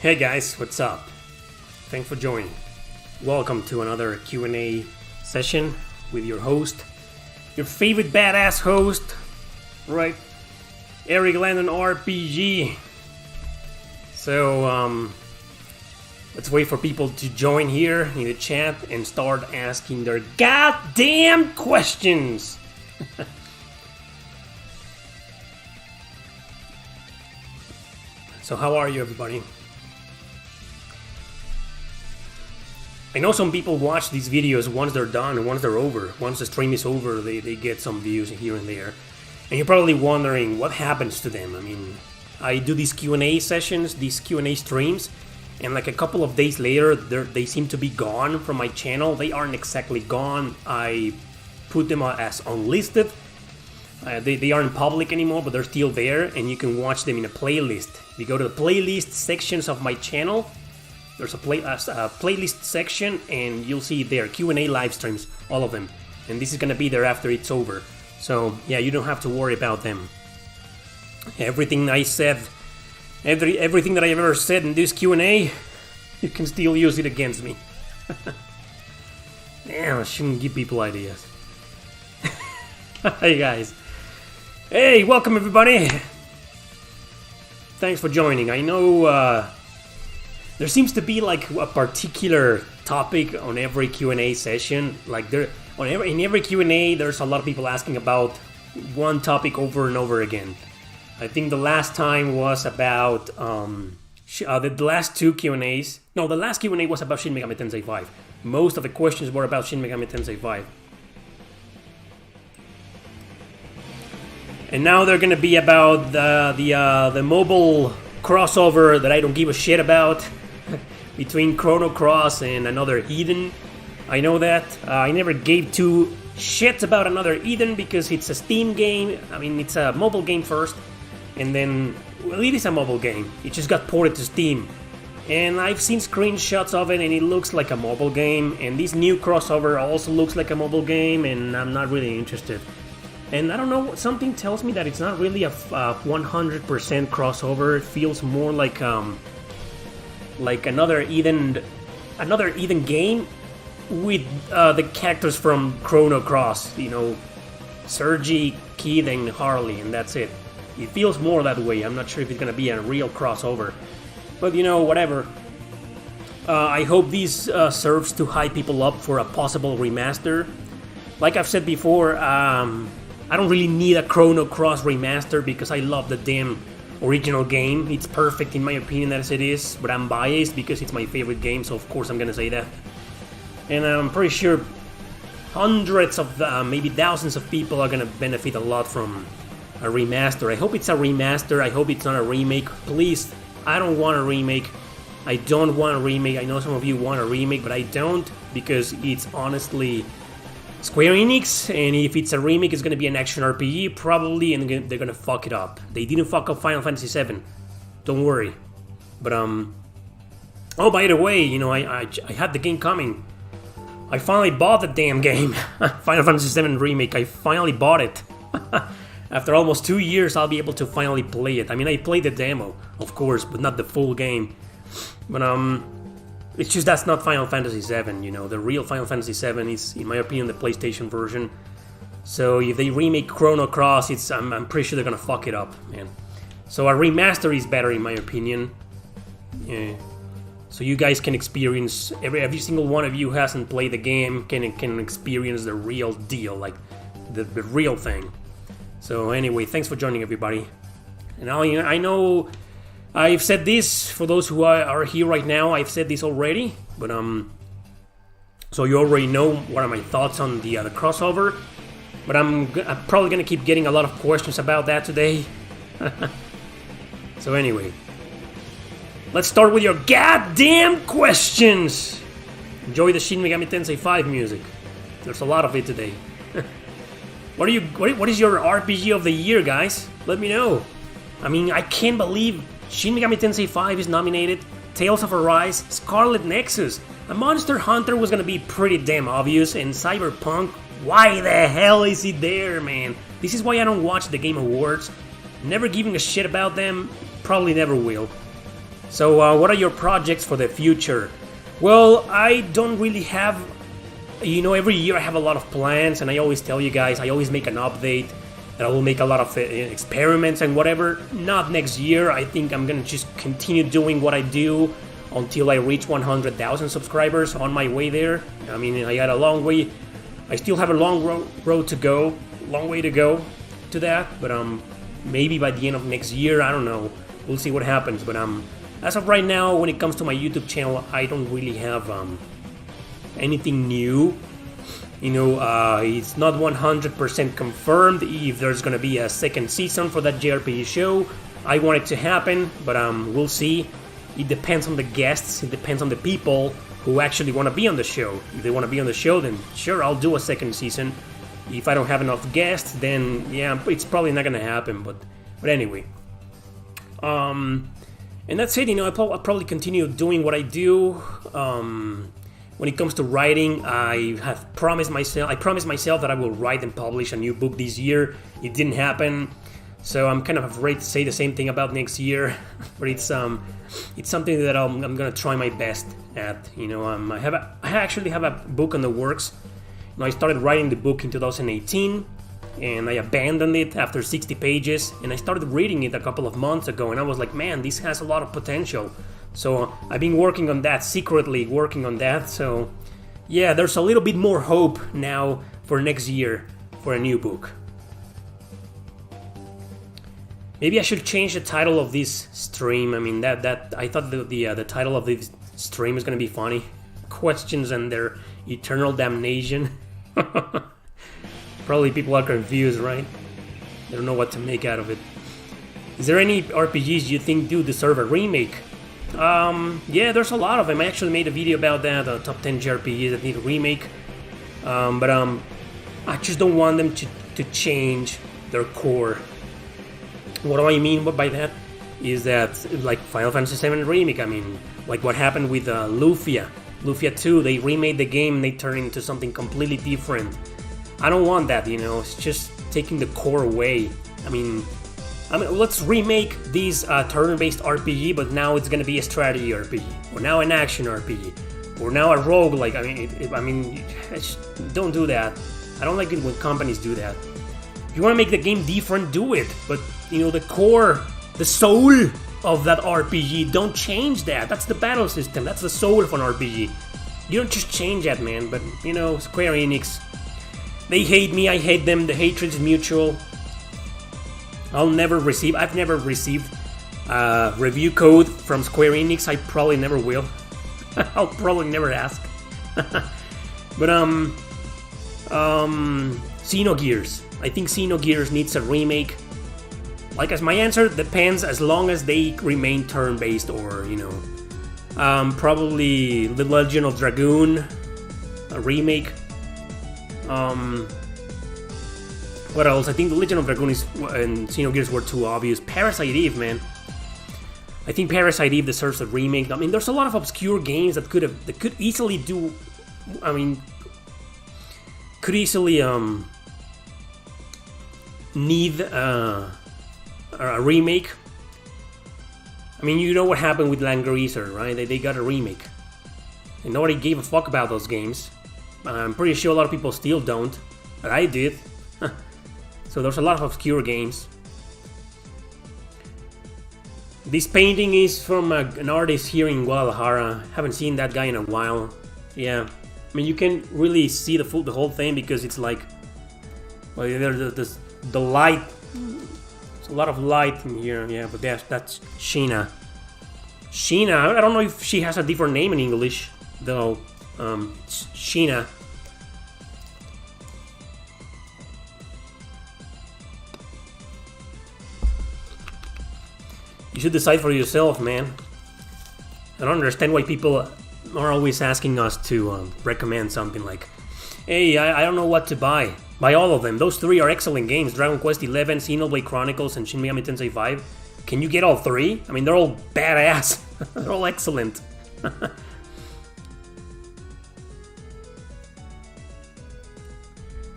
Hey guys, what's up? Thanks for joining. Welcome to another Q&A session with your host, your favorite badass host, right? Eric Landon RPG. So, let's wait for people to join here in the chat and start asking their goddamn questions. So how are you, everybody? I know some people watch these videos once they're done and once they're over. Once the stream is over, they get some views here and there. And you're probably wondering what happens to them. I mean, I do these Q&A sessions, these Q&A streams, and like a couple of days later, they seem to be gone from my channel. They aren't exactly gone. I put them as unlisted. They aren't public anymore, but they're still there, and you can watch them in a playlist. If you go to the playlist sections of my channel, there's a playlist section, and you'll see there Q&A live streams, all of them. And this is gonna be there after it's over. So yeah, you don't have to worry about them. Everything I said, everything that I ever said in this Q&A, you can still use it against me. Damn, I shouldn't give people ideas. Hey guys. Hey, welcome everybody. Thanks for joining. I know there seems to be like a particular topic on every Q&A session. Like in every Q&A, there's a lot of people asking about one topic over and over again. I think the last time was about the last two Q&As. No, the last Q&A was about Shin Megami Tensei 5. Most of the questions were about Shin Megami Tensei 5. And now they're gonna be about the mobile crossover that I don't give a shit about between Chrono Cross and Another Eden. I know that. I never gave two shits about Another Eden because it's a Steam game. I mean, it's a mobile game first, and then, well, it is a mobile game. It just got ported to Steam. And I've seen screenshots of it, and it looks like a mobile game. And this new crossover also looks like a mobile game, and I'm not really interested. And I don't know, something tells me that it's not really a 100% crossover. It feels more like another Eden game with the characters from Chrono Cross. You know, Sergi, Kid, and Harley, and that's it. It feels more that way. I'm not sure if it's gonna be a real crossover, but you know, whatever. I hope this serves to hype people up for a possible remaster. Like I've said before, I don't really need a Chrono Cross remaster because I love the damn original game. It's perfect in my opinion as it is, but I'm biased because it's my favorite game, so of course I'm gonna say that. And I'm pretty sure hundreds of, maybe thousands of people are gonna benefit a lot from a remaster. I hope it's a remaster. I hope it's not a remake. Please, I don't want a remake. I don't want a remake. I know some of you want a remake, but I don't, because it's honestly Square Enix, and if it's a remake, it's gonna be an action RPG, probably, and they're gonna fuck it up. They didn't fuck up Final Fantasy VII. Don't worry. But, oh, by the way, you know, I had the game coming. I finally bought the damn game. Final Fantasy VII Remake, I finally bought it. After almost 2 years, I'll be able to finally play it. I mean, I played the demo, of course, but not the full game. But, it's just that's not Final Fantasy VII, you know. The real Final Fantasy VII is, in my opinion, the PlayStation version. So if they remake Chrono Cross, I'm pretty sure they're gonna fuck it up, man. So a remaster is better, in my opinion. Yeah. So you guys can experience, every single one of you who hasn't played the game can experience the real deal, like the real thing. So anyway, thanks for joining, everybody. And I know I've said this, for those who are here right now, I've said this already, but so you already know what are my thoughts on the crossover, but I'm probably gonna keep getting a lot of questions about that today. So anyway, let's start with your goddamn questions! Enjoy the Shin Megami Tensei 5 music. There's a lot of it today. What is your RPG of the year, guys? Let me know. I mean, I can't believe Shin Megami Tensei 5 is nominated, Tales of Arise, Scarlet Nexus. A Monster Hunter was gonna be pretty damn obvious, and Cyberpunk, why the hell is it there, man? This is why I don't watch the Game Awards. Never giving a shit about them, probably never will. So, what are your projects for the future? Well, I don't really have. Every year I have a lot of plans, and I always tell you guys, I always make an update that I will make a lot of experiments and whatever. Not next year. I think I'm gonna just continue doing what I do until I reach 100,000 subscribers on my way there. I mean, I got a long way. I still have a long road to go, long way to go to that. But maybe by the end of next year, I don't know. We'll see what happens. But as of right now, when it comes to my YouTube channel, I don't really have anything new. It's not 100% confirmed if there's gonna be a second season for that JRPG show. I want it to happen, but we'll see. It depends on the guests, it depends on the people who actually want to be on the show. If they want to be on the show, then sure, I'll do a second season. If I don't have enough guests, then yeah, it's probably not gonna happen, but anyway. And that's it, I'll probably continue doing what I do. When it comes to writing, I promised myself that I will write and publish a new book this year. It didn't happen, so I'm kind of afraid to say the same thing about next year. But it's something that I'm gonna try my best at. I actually have a book in the works. I started writing the book in 2018, and I abandoned it after 60 pages. And I started reading it a couple of months ago, and I was like, man, this has a lot of potential. So I've been working on that, secretly working on that. So yeah, there's a little bit more hope now for next year for a new book. Maybe I should change the title of this stream. I mean, that I thought the title of this stream is gonna be funny. Questions and their eternal damnation. Probably people are confused, right? They don't know what to make out of it. Is there any RPGs you think do deserve a remake? Yeah, there's a lot of them. I actually made a video about that, top 10 JRPGs that need a remake. But I just don't want them to change their core. What do I mean by that? Is that like Final Fantasy VII Remake, I mean, like what happened with Lufia 2, they remade the game and they turned it into something completely different. I don't want that, it's just taking the core away. I mean, let's remake this turn-based RPG, but now it's gonna be a strategy RPG, or now an action RPG, or now a roguelike. Don't do that. I don't like it when companies do that. If you want to make the game different, do it. But the core, the soul of that RPG, don't change that. That's the battle system. That's the soul of an RPG. You don't just change that, man. But Square Enix, they hate me. I hate them. The hatred is mutual. I've never received review code from Square Enix. I probably never will. I'll probably never ask. But Xenogears. I think Xenogears needs a remake. Like, as my answer depends, as long as they remain turn-based, or probably The Legend of Dragoon, a remake. What else? I think The Legend of Dragoon and Xenogears were too obvious. Parasite Eve, man. I think Parasite Eve deserves a remake. I mean, there's a lot of obscure games that could easily do. I mean, could easily need a remake. I mean, you know what happened with Langrisser, right? They got a remake, and nobody gave a fuck about those games. I'm pretty sure a lot of people still don't, but I did. So there's a lot of obscure games. This painting is from an artist here in Guadalajara. Haven't seen that guy in a while. Yeah, I mean, you can really see the whole thing because it's like, well, there's the light. There's a lot of light in here. Yeah, but that's Sheena. Sheena. I don't know if she has a different name in English though. Sheena. You should decide for yourself, man. I don't understand why people are always asking us to recommend something like, hey, I don't know what to buy. Buy all of them. Those three are excellent games. Dragon Quest XI, Xenoblade Chronicles, and Shin Megami Tensei 5. Can you get all three? I mean, they're all badass. They're all excellent.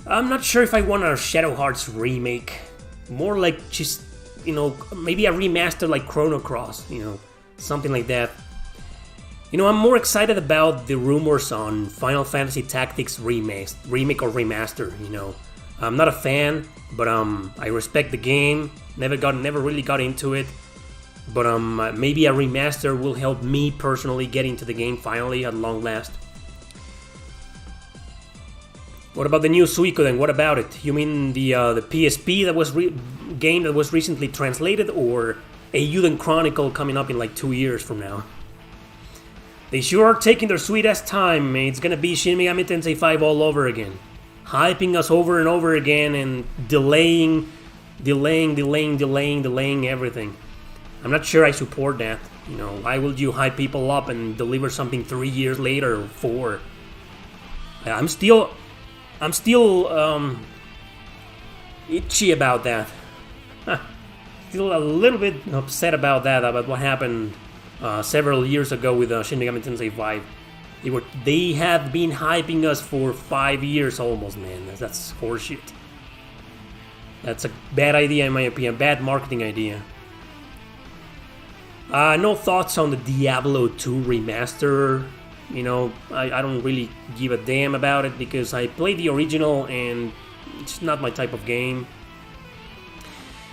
I'm not sure if I want a Shadow Hearts remake. More like just, maybe a remaster like Chrono Cross, something like that. You know, I'm more excited about the rumors on Final Fantasy Tactics remake or remaster. You know, I'm not a fan, but I respect the game. Never really got into it. But maybe a remaster will help me personally get into the game finally at long last. What about the new Suikoden? What about it? You mean the PSP that was game that was recently translated, or Eiyuden Chronicle coming up in like 2 years from now? They sure are taking their sweet ass time. It's gonna be Shin Megami Tensei 5 all over again, hyping us over and over again and delaying everything. I'm not sure I support that. You know, why would you hype people up and deliver something 3 years later or 4? I'm still itchy about that. Still a little bit upset about that, about what happened several years ago with Shin Megami Tensei 5. They have been hyping us for 5 years almost, man. That's horseshit. That's a bad idea in my opinion, bad marketing idea. No thoughts on the Diablo 2 remaster. You know, I don't really give a damn about it because I played the original and it's not my type of game.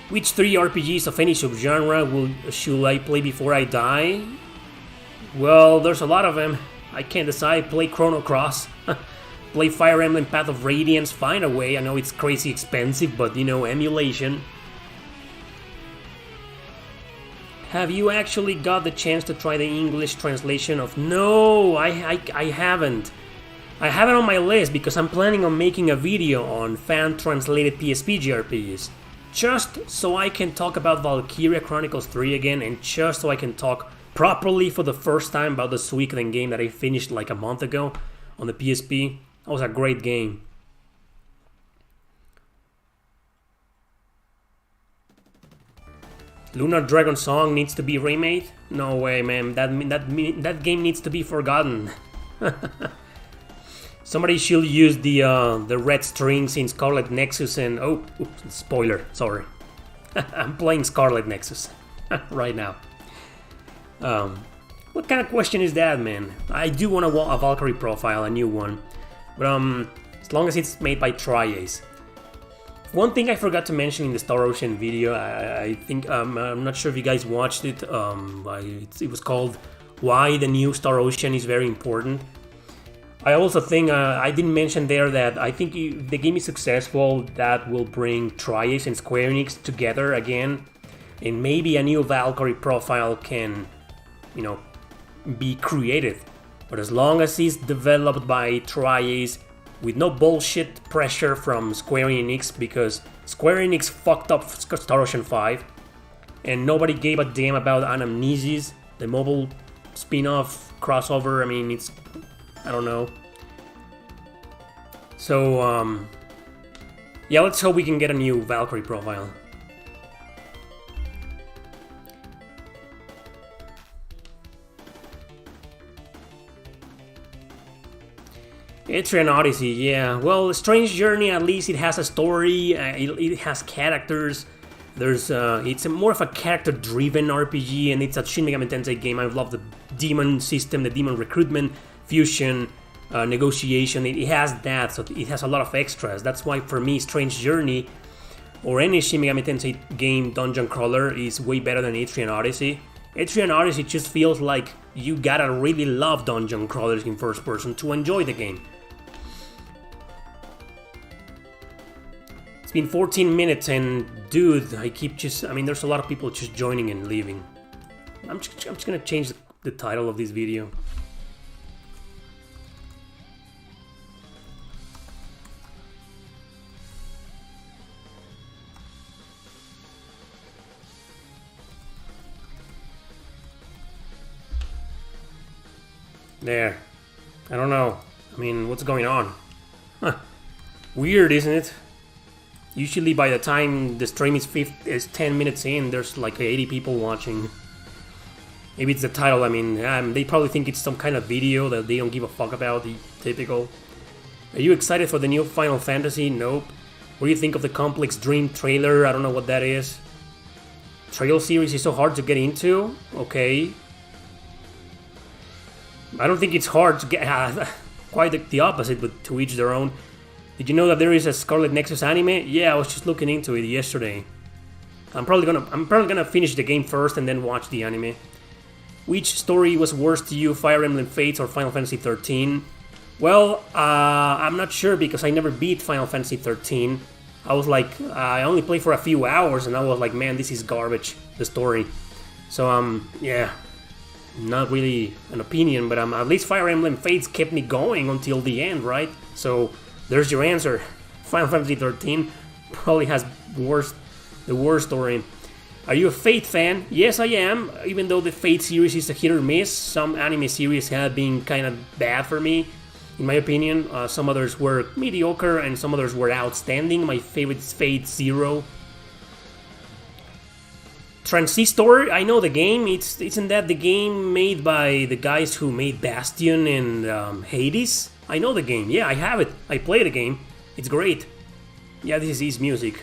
Which 3 RPGs of any subgenre should I play before I die? Well, there's a lot of them. I can't decide. Play Chrono Cross. Play Fire Emblem Path of Radiance. Find a way. I know it's crazy expensive, but you know, emulation. Have you actually got the chance to try the English translation of... No, I haven't. I have it on my list because I'm planning on making a video on fan-translated PSP JRPGs. Just so I can talk about Valkyria Chronicles 3 again, and just so I can talk properly for the first time about the Suikoden game that I finished like a month ago on the PSP. That was a great game. Lunar Dragon Song needs to be remade? No way, man. That game needs to be forgotten. Somebody should use the red strings in Scarlet Nexus and... Oh, oops, spoiler, sorry. I'm playing Scarlet Nexus right now. What kind of question is that, man? I do want a Valkyrie profile, a new one. But as long as it's made by Tri-Ace. One thing I forgot to mention in the Star Ocean video, I think, I'm not sure if you guys watched it, it was called Why the New Star Ocean is Very Important. I also think, I didn't mention there that I think if the game is successful, that will bring Tri-Ace and Square Enix together again, and maybe a new Valkyrie profile can, you know, be created. But as long as it's developed by Tri-Ace, with no bullshit pressure from Square Enix, because Square Enix fucked up Star Ocean 5, and nobody gave a damn about Anamnesis, the mobile spin-off crossover. I mean, it's... I don't know. So, yeah, let's hope we can get a new Valkyrie profile. Etrian Odyssey, yeah. Well, Strange Journey, at least it has a story, it has characters. There's it's more of a character-driven RPG, and it's a Shin Megami Tensei game. I love the demon system, the demon recruitment, fusion, negotiation. It has that, so it has a lot of extras. That's why for me, Strange Journey or any Shin Megami Tensei game dungeon crawler is way better than Etrian Odyssey. Etrian Odyssey just feels like you gotta really love dungeon crawlers in first person to enjoy the game. It's been 14 minutes and dude, I mean, there's a lot of people just joining and leaving. I'm just gonna change the title of this video. There. I don't know. I mean, what's going on? Huh. Weird, isn't it? Usually by the time the stream is 10 minutes in, there's like 80 people watching. Maybe it's the title. I mean, they probably think it's some kind of video that they don't give a fuck about, the typical. Are you excited for the new Final Fantasy? Nope. What do you think of the Complex Dream trailer? I don't know what that is. Trail series is so hard to get into? Okay. I don't think it's hard to get quite the opposite, but to each their own. Did you know that there is a Scarlet Nexus anime? Yeah, I was just looking into it yesterday. I'm probably gonna finish the game first and then watch the anime. Which story was worse to you, Fire Emblem Fates or Final Fantasy 13? Well, I'm not sure because I never beat Final Fantasy 13. I was like, I only played for a few hours and I was like, man, this is garbage, the story. So, yeah, not really an opinion, but at least Fire Emblem Fates kept me going until the end, right? So, there's your answer. Final Fantasy 13 probably has the worst story. Are you a Fate fan? Yes, I am, even though the Fate series is a hit or miss. Some anime series have been kind of bad for me, in my opinion. Some others were mediocre and some others were outstanding. My favorite is Fate Zero. Transistor, I know the game. Isn't that the game made by the guys who made Bastion and Hades? I know the game. Yeah, I have it. I play the game. It's great. Yeah, this is his music.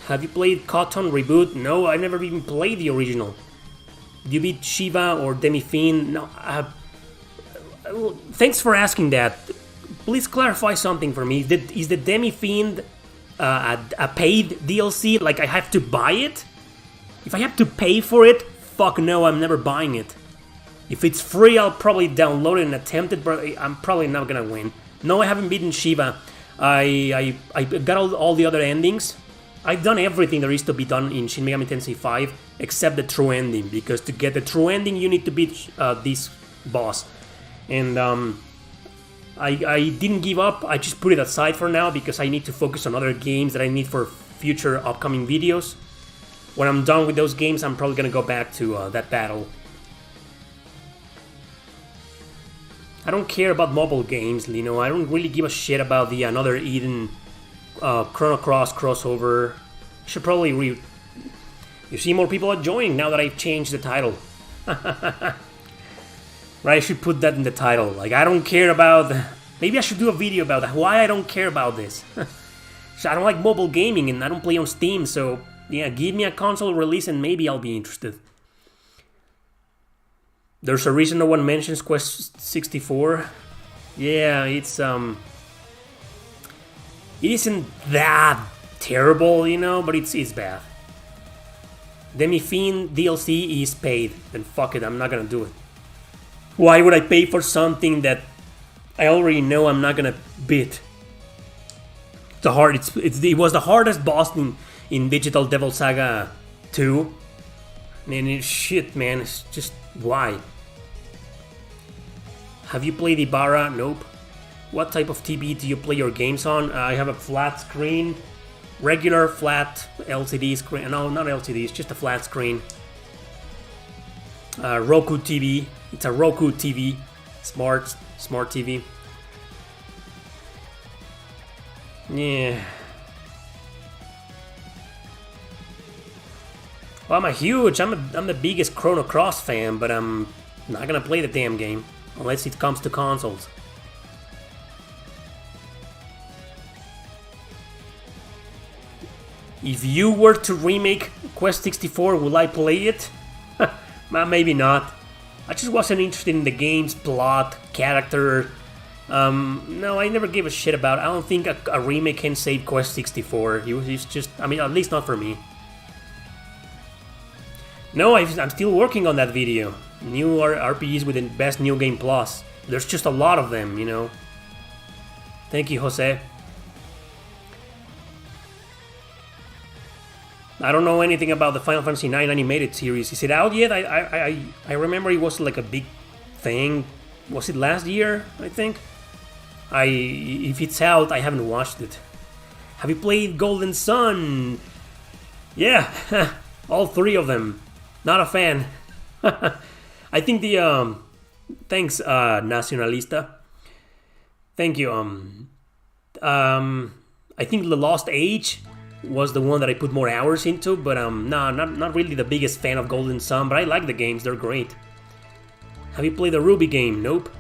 Have you played Cotton Reboot? No, I've never even played the original. Did you beat Shiva or Demi-Fiend? No, thanks for asking that. Please clarify something for me. Is the Demi-Fiend a paid DLC? Like I have to buy it? If I have to pay for it, fuck no, I'm never buying it. If it's free, I'll probably download it and attempt it, but I'm probably not gonna win. No, I haven't beaten Shiva. I got all the other endings. I've done everything there is to be done in Shin Megami Tensei 5 except the true ending, because to get the true ending you need to beat this boss. And I didn't give up, I just put it aside for now because I need to focus on other games that I need for future upcoming videos. When I'm done with those games, I'm probably gonna go back to that battle. I don't care about mobile games, you know, I don't really give a shit about the Another Eden Chrono Cross crossover. Should probably You see more people are joining now that I've changed the title. Right, I should put that in the title. Like, I don't care about... Maybe I should do a video about that. Why I don't care about this. So I don't like mobile gaming and I don't play on Steam, so... Yeah, give me a console release and maybe I'll be interested. There's a reason no one mentions Quest 64. Yeah, it's... It isn't that terrible, you know, but it's bad. Demi-Fiend DLC is paid. Then fuck it, I'm not gonna do it. Why would I pay for something that I already know I'm not gonna beat? It was the hardest boss in Digital Devil Saga 2. And shit, man, it's just why? Have you played Ibarra? Nope. What type of TV do you play your games on? I have a flat screen, regular flat LCD screen. No, not LCD, it's just a flat screen. Roku TV. It's a Roku TV, smart TV. Yeah. Well, I'm the biggest Chrono Cross fan, but I'm not gonna play the damn game unless it comes to consoles. If you were to remake Quest 64, will I play it? Maybe not. I just wasn't interested in the game's plot, character. No, I never gave a shit about it. I don't think a remake can save Quest 64. It's just, I mean, at least not for me. No, I'm still working on that video. New RPGs with the best New Game Plus. There's just a lot of them, you know. Thank you, Jose. I don't know anything about the Final Fantasy IX animated series. Is it out yet? I remember it was like a big thing. Was it last year, I think? If it's out, I haven't watched it. Have you played Golden Sun? Yeah, all three of them. Not a fan. I think the thanks, Nacionalista. Thank you. I think The Lost Age was the one that I put more hours into, but nah, not really the biggest fan of Golden Sun, but I like the games, they're great. Have you played the Ruby game? Nope.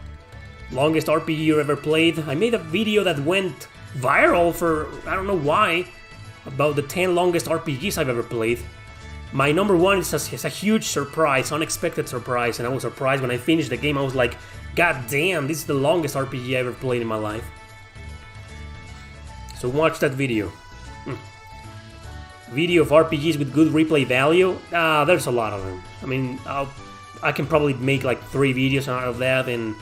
Longest RPG you ever played? I made a video that went viral for, I don't know why, about the 10 longest RPGs I've ever played. My number one is a huge surprise, unexpected surprise, and I was surprised when I finished the game. I was like, God damn, this is the longest RPG I ever played in my life. So watch that video. Video of RPGs with good replay value? There's a lot of them. I mean, I can probably make like 3 videos out of that, and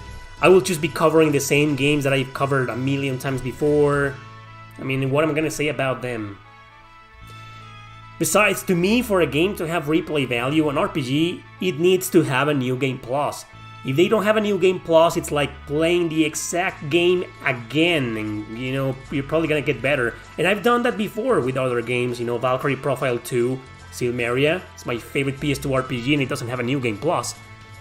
I will just be covering the same games that I've covered a million times before. I mean, what am I gonna say about them? Besides, to me, for a game to have replay value, an RPG, it needs to have a New Game Plus. If they don't have a New Game Plus, it's like playing the exact game again, and you know, you're probably gonna get better. And I've done that before with other games, you know, Valkyrie Profile 2, Silmeria, it's my favorite PS2 RPG and it doesn't have a New Game Plus.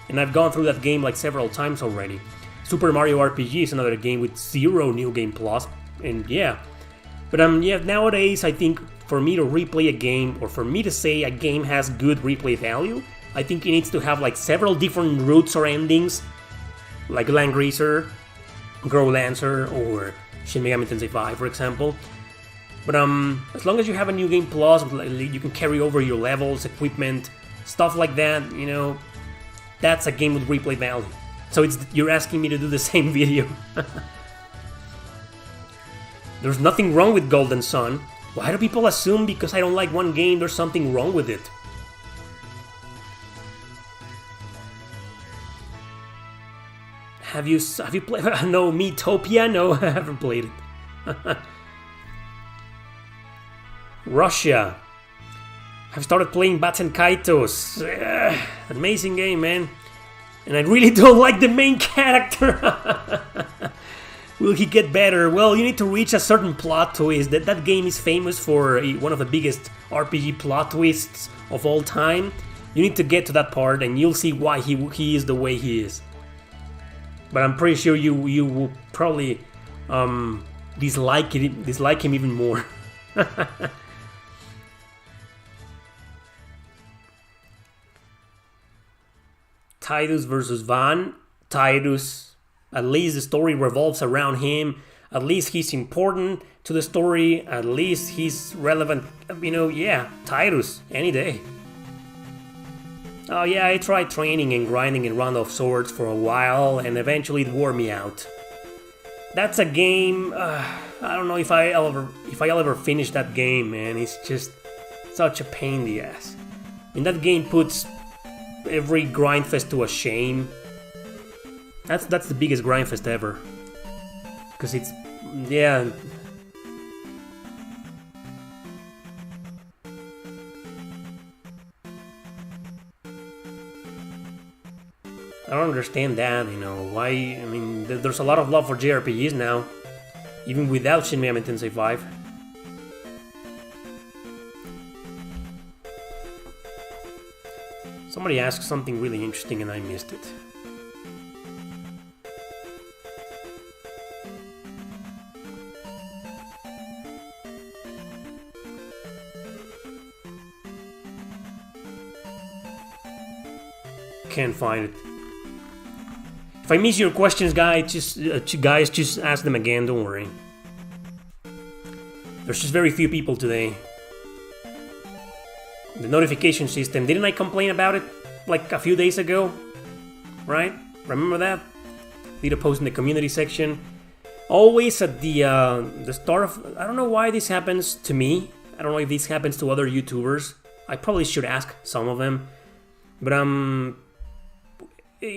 And I've gone through that game like several times already. Super Mario RPG is another game with 0 New Game Plus, and yeah. But yeah, nowadays I think for me to replay a game, or for me to say a game has good replay value, I think it needs to have like several different routes or endings, like Langrisser, Grow Lancer, or Shin Megami Tensei 5, for example. But as long as you have a New Game Plus, you can carry over your levels, equipment, stuff like that, you know, that's a game with replay value. So you're asking me to do the same video. There's nothing wrong with Golden Sun. Why do people assume because I don't like one game there's something wrong with it? Have you played? No, Miitopia? No, I haven't played it. Russia. I've started playing Baten Kaitos. Amazing game, man. And I really don't like the main character. Will he get better? Well, you need to reach a certain plot twist. That game is famous for one of the biggest RPG plot twists of all time. You need to get to that part and you'll see why he is the way he is. But I'm pretty sure you will probably dislike him even more. Tidus versus Van. Tidus, at least the story revolves around him. At least he's important to the story. At least he's relevant. You know, yeah, Tidus, any day. Oh yeah, I tried training and grinding in Round of Swords for a while, and eventually it wore me out. That's a game. I don't know if I'll ever finish that game, man. It's just such a pain in the ass. And that game puts every grindfest to a shame. That's the biggest grindfest ever. Because it's, yeah. I don't understand that, you know, why, I mean, there's a lot of love for JRPGs now, even without Shin Megami Tensei 5. Somebody asked something really interesting and I missed it. Can't find it. If I miss your questions, guys, just ask them again, don't worry. There's just very few people today. The notification system, didn't I complain about it like a few days ago? Right? Remember that? Did a post in the community section. Always at the start of, I don't know why this happens to me. I don't know if this happens to other YouTubers. I probably should ask some of them. But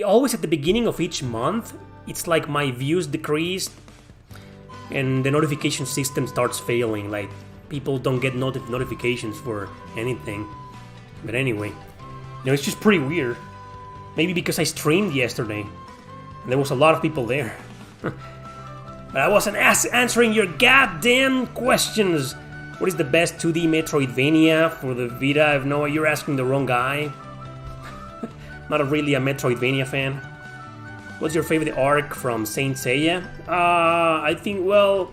always at the beginning of each month, it's like my views decreased and the notification system starts failing. Like, people don't get notifications for anything. But anyway, you know, it's just pretty weird. Maybe because I streamed yesterday and there was a lot of people there. But I wasn't answering your goddamn questions. What is the best 2D Metroidvania for the Vita? I have no idea. You're asking the wrong guy. Not really a Metroidvania fan. What's your favorite arc from Saint Seiya? I think, well,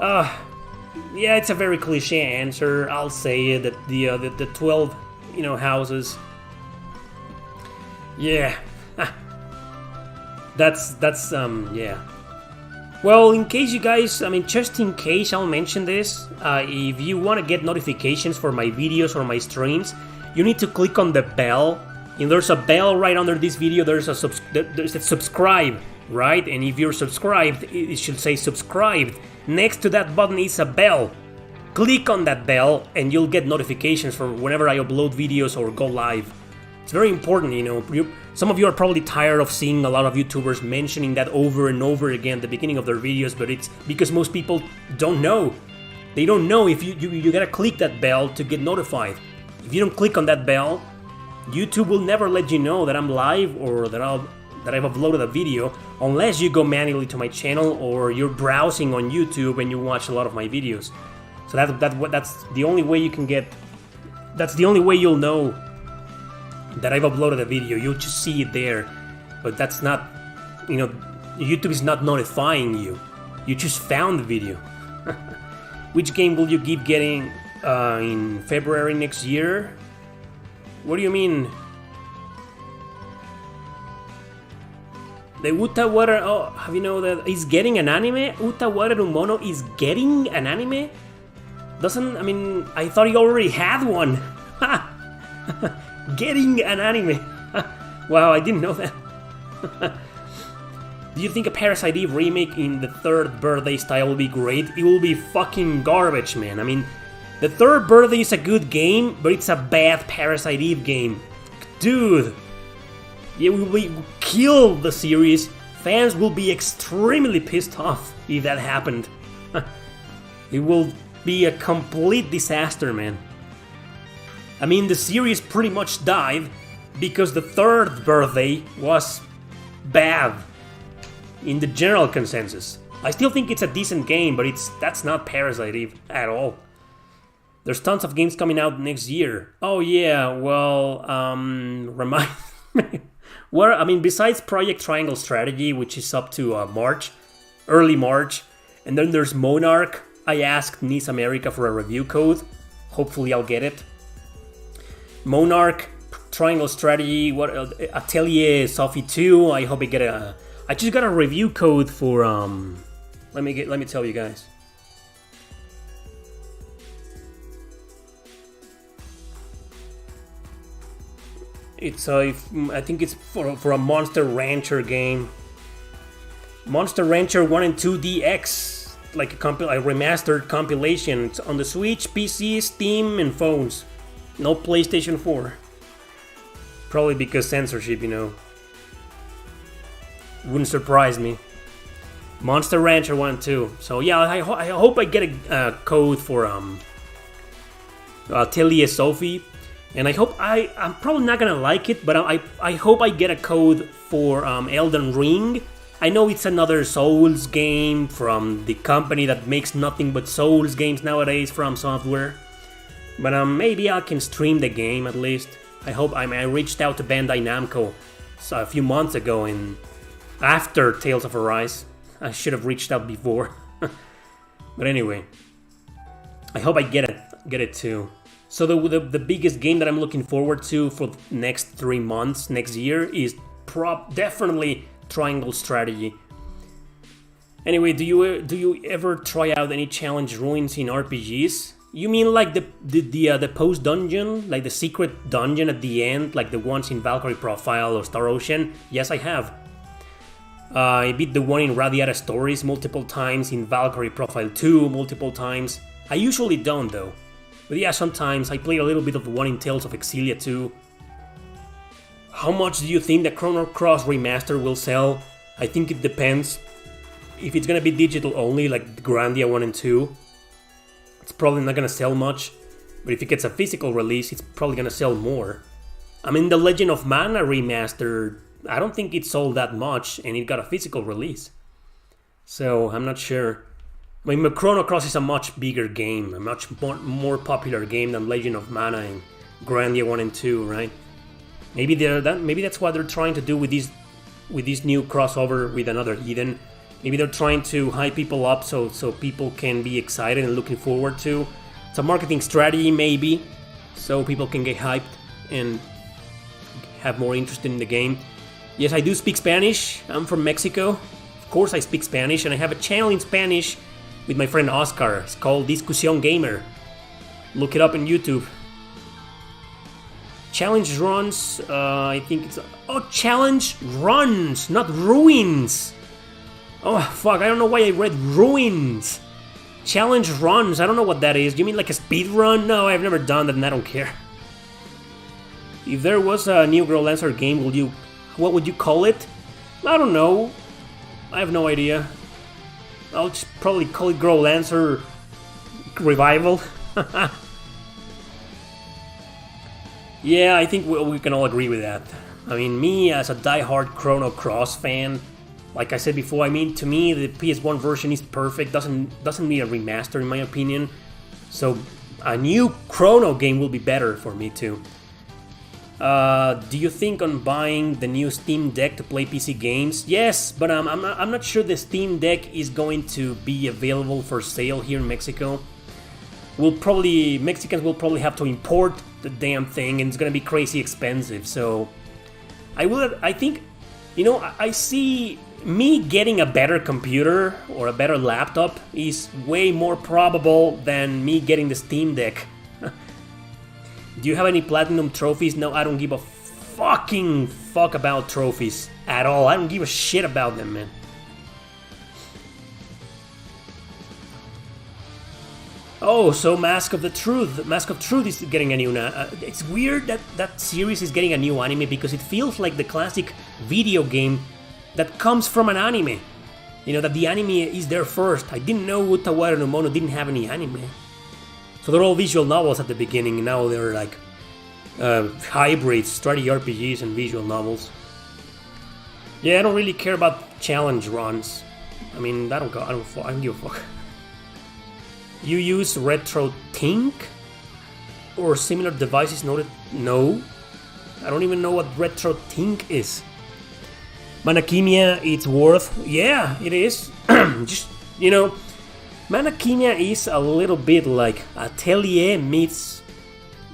yeah, it's a very cliche answer. I'll say that the 12, you know, houses. Yeah, that's yeah. Well, in case you guys, I mean, just in case I'll mention this, if you want to get notifications for my videos or my streams, you need to click on the bell. And there's a bell right under this video, there's a subscribe, right? And if you're subscribed, it should say subscribed. Next to that button is a bell. Click on that bell and you'll get notifications for whenever I upload videos or go live. It's very important, you know. Some of you are probably tired of seeing a lot of YouTubers mentioning that over and over again at the beginning of their videos, but it's because most people don't know. They don't know if you gotta click that bell to get notified. If you don't click on that bell, YouTube will never let you know that I'm live or that I've uploaded a video unless you go manually to my channel or you're browsing on YouTube and you watch a lot of my videos. So that's the only way you can get. That's the only way you'll know that I've uploaded a video. You'll just see it there, but that's not, you know, YouTube is not notifying you. You just found the video. Which game will you keep getting in February next year? What do you mean? The Utawara, oh, have you know that he's getting an anime? Utawara Mono is getting an anime? I mean, I thought he already had one. Getting an anime. Wow, I didn't know that. Do you think a Parasite Eve remake in the third birthday style will be great? It will be fucking garbage, man. I mean, the third birthday is a good game, but it's a bad Parasite Eve game. Dude, it will kill the series. Fans will be extremely pissed off if that happened. It will be a complete disaster, man. I mean, the series pretty much died because the third birthday was bad in the general consensus. I still think it's a decent game, but that's not Parasite Eve at all. There's tons of games coming out next year. Oh yeah, well, remind me. Well, I mean, besides Project Triangle Strategy, which is up to March, early March, and then there's Monarch. I asked NIS America for a review code. Hopefully I'll get it. Monarch, Triangle Strategy, Atelier Sophie 2. I hope I get I just got a review code for let me tell you guys. It's I think it's for a Monster Rancher game. Monster Rancher 1 and 2 DX, like a remastered compilation. It's on the Switch, PC, Steam, and phones. No PlayStation 4. Probably because censorship, you know. Wouldn't surprise me. Monster Rancher 1 and 2. So yeah, I hope I get a code for Atelier Sophie. And I hope I'm probably not gonna like it, but I hope I get a code for Elden Ring. I know it's another Souls game from the company that makes nothing but Souls games nowadays, From Software. But maybe I can stream the game at least. I hope. I reached out to Bandai Namco a few months ago, and after Tales of Arise, I should have reached out before. But anyway, I hope I get it too. So the biggest game that I'm looking forward to for the next 3 months, next year, is definitely Triangle Strategy. Anyway, do you ever try out any challenge ruins in RPGs? You mean like the post dungeon, like the secret dungeon at the end, like the ones in Valkyrie Profile or Star Ocean? Yes, I have. I beat the one in Radiata Stories multiple times, in Valkyrie Profile 2 multiple times. I usually don't though. But yeah, sometimes I played a little bit of the one in Tales of Exilia too. How much do you think the Chrono Cross remaster will sell? I think it depends. If it's gonna be digital only, like Grandia 1 and 2, it's probably not gonna sell much. But if it gets a physical release, it's probably gonna sell more. I mean, the Legend of Mana remaster, I don't think it sold that much, and it got a physical release. So, I'm not sure. I mean, Chrono Cross is a much bigger game, a much more popular game than Legend of Mana and Grandia 1 and 2, right? Maybe that's what they're trying to do with this new crossover with another Eden. Maybe they're trying to hype people up so people can be excited and looking forward to. It's a marketing strategy, maybe, so people can get hyped and have more interest in the game. Yes, I do speak Spanish. I'm from Mexico. Of course I speak Spanish, and I have a channel in Spanish with my friend Oscar. It's called Discusión Gamer. Look it up on YouTube. Challenge runs, I think it's... Oh, challenge runs, not ruins! Oh, fuck, I don't know why I read ruins. Challenge runs, I don't know what that is. Do you mean like a speed run? No, I've never done that and I don't care. If there was a new GroLancer game, what would you call it? I don't know. I have no idea. I'll just probably call it GroLancer Revival. Yeah, I think we can all agree with that. I mean, me as a die-hard Chrono Cross fan, like I said before, I mean, to me the PS1 version is perfect. Doesn't need a remaster in my opinion. So a new Chrono game will be better for me too. Do you think on buying the new Steam Deck to play PC games? Yes, but I'm not sure the Steam Deck is going to be available for sale here in Mexico. Mexicans will probably have to import the damn thing, and it's gonna be crazy expensive. So I think, you know, I see me getting a better computer or a better laptop is way more probable than me getting the Steam Deck. Do you have any platinum trophies? No, I don't give a fucking fuck about trophies at all. I don't give a shit about them, man. Oh, so Mask of the Truth. Mask of Truth is getting a new... it's weird that that series is getting a new anime because it feels like the classic video game that comes from an anime. You know, that the anime is there first. I didn't know Utawara no Mono didn't have any anime. So they're all visual novels at the beginning, and now they're like hybrids, strategy RPGs and visual novels. Yeah, I don't really care about challenge runs. I mean, I don't give a fuck. You use RetroTink or similar devices? Noted? No, I don't even know what RetroTink is. Manakimia, it's worth. Yeah, it is. Just, you know, Manakimia is a little bit like Atelier meets,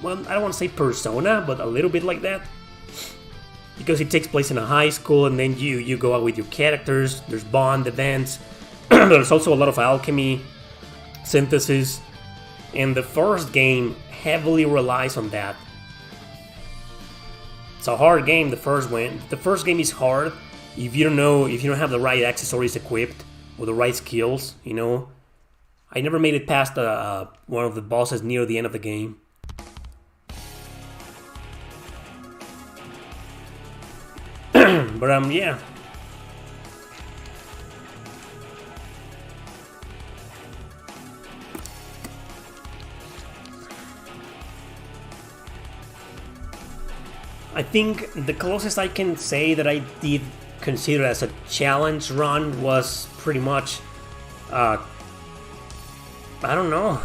well, I don't want to say Persona, but a little bit like that. Because it takes place in a high school, and then you go out with your characters. There's bond events. There's also a lot of alchemy, synthesis, and the first game heavily relies on that. It's a hard game, the first one. The first game is hard if you don't have the right accessories equipped or the right skills, you know. I never made it past one of the bosses near the end of the game. But yeah. I think the closest I can say that I did consider as a challenge run was pretty much, I don't know.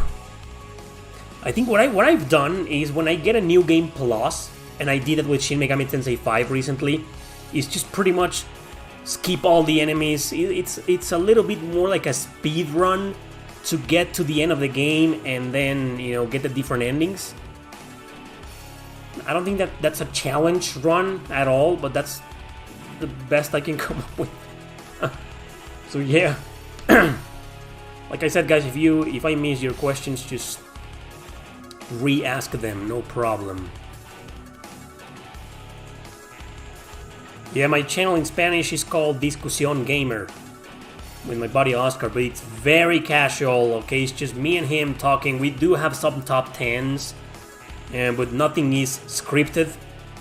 I think what I've done is when I get a new game plus, and I did it with Shin Megami Tensei 5 recently, is just pretty much skip all the enemies. It's a little bit more like a speed run to get to the end of the game and then, you know, get the different endings. I don't think that's a challenge run at all, but that's the best I can come up with. So yeah. Like I said, guys, if I miss your questions, just re-ask them, no problem. Yeah, my channel in Spanish is called Discusión Gamer with my buddy Oscar, but it's very casual, okay? It's just me and him talking. We do have some top 10s, but nothing is scripted.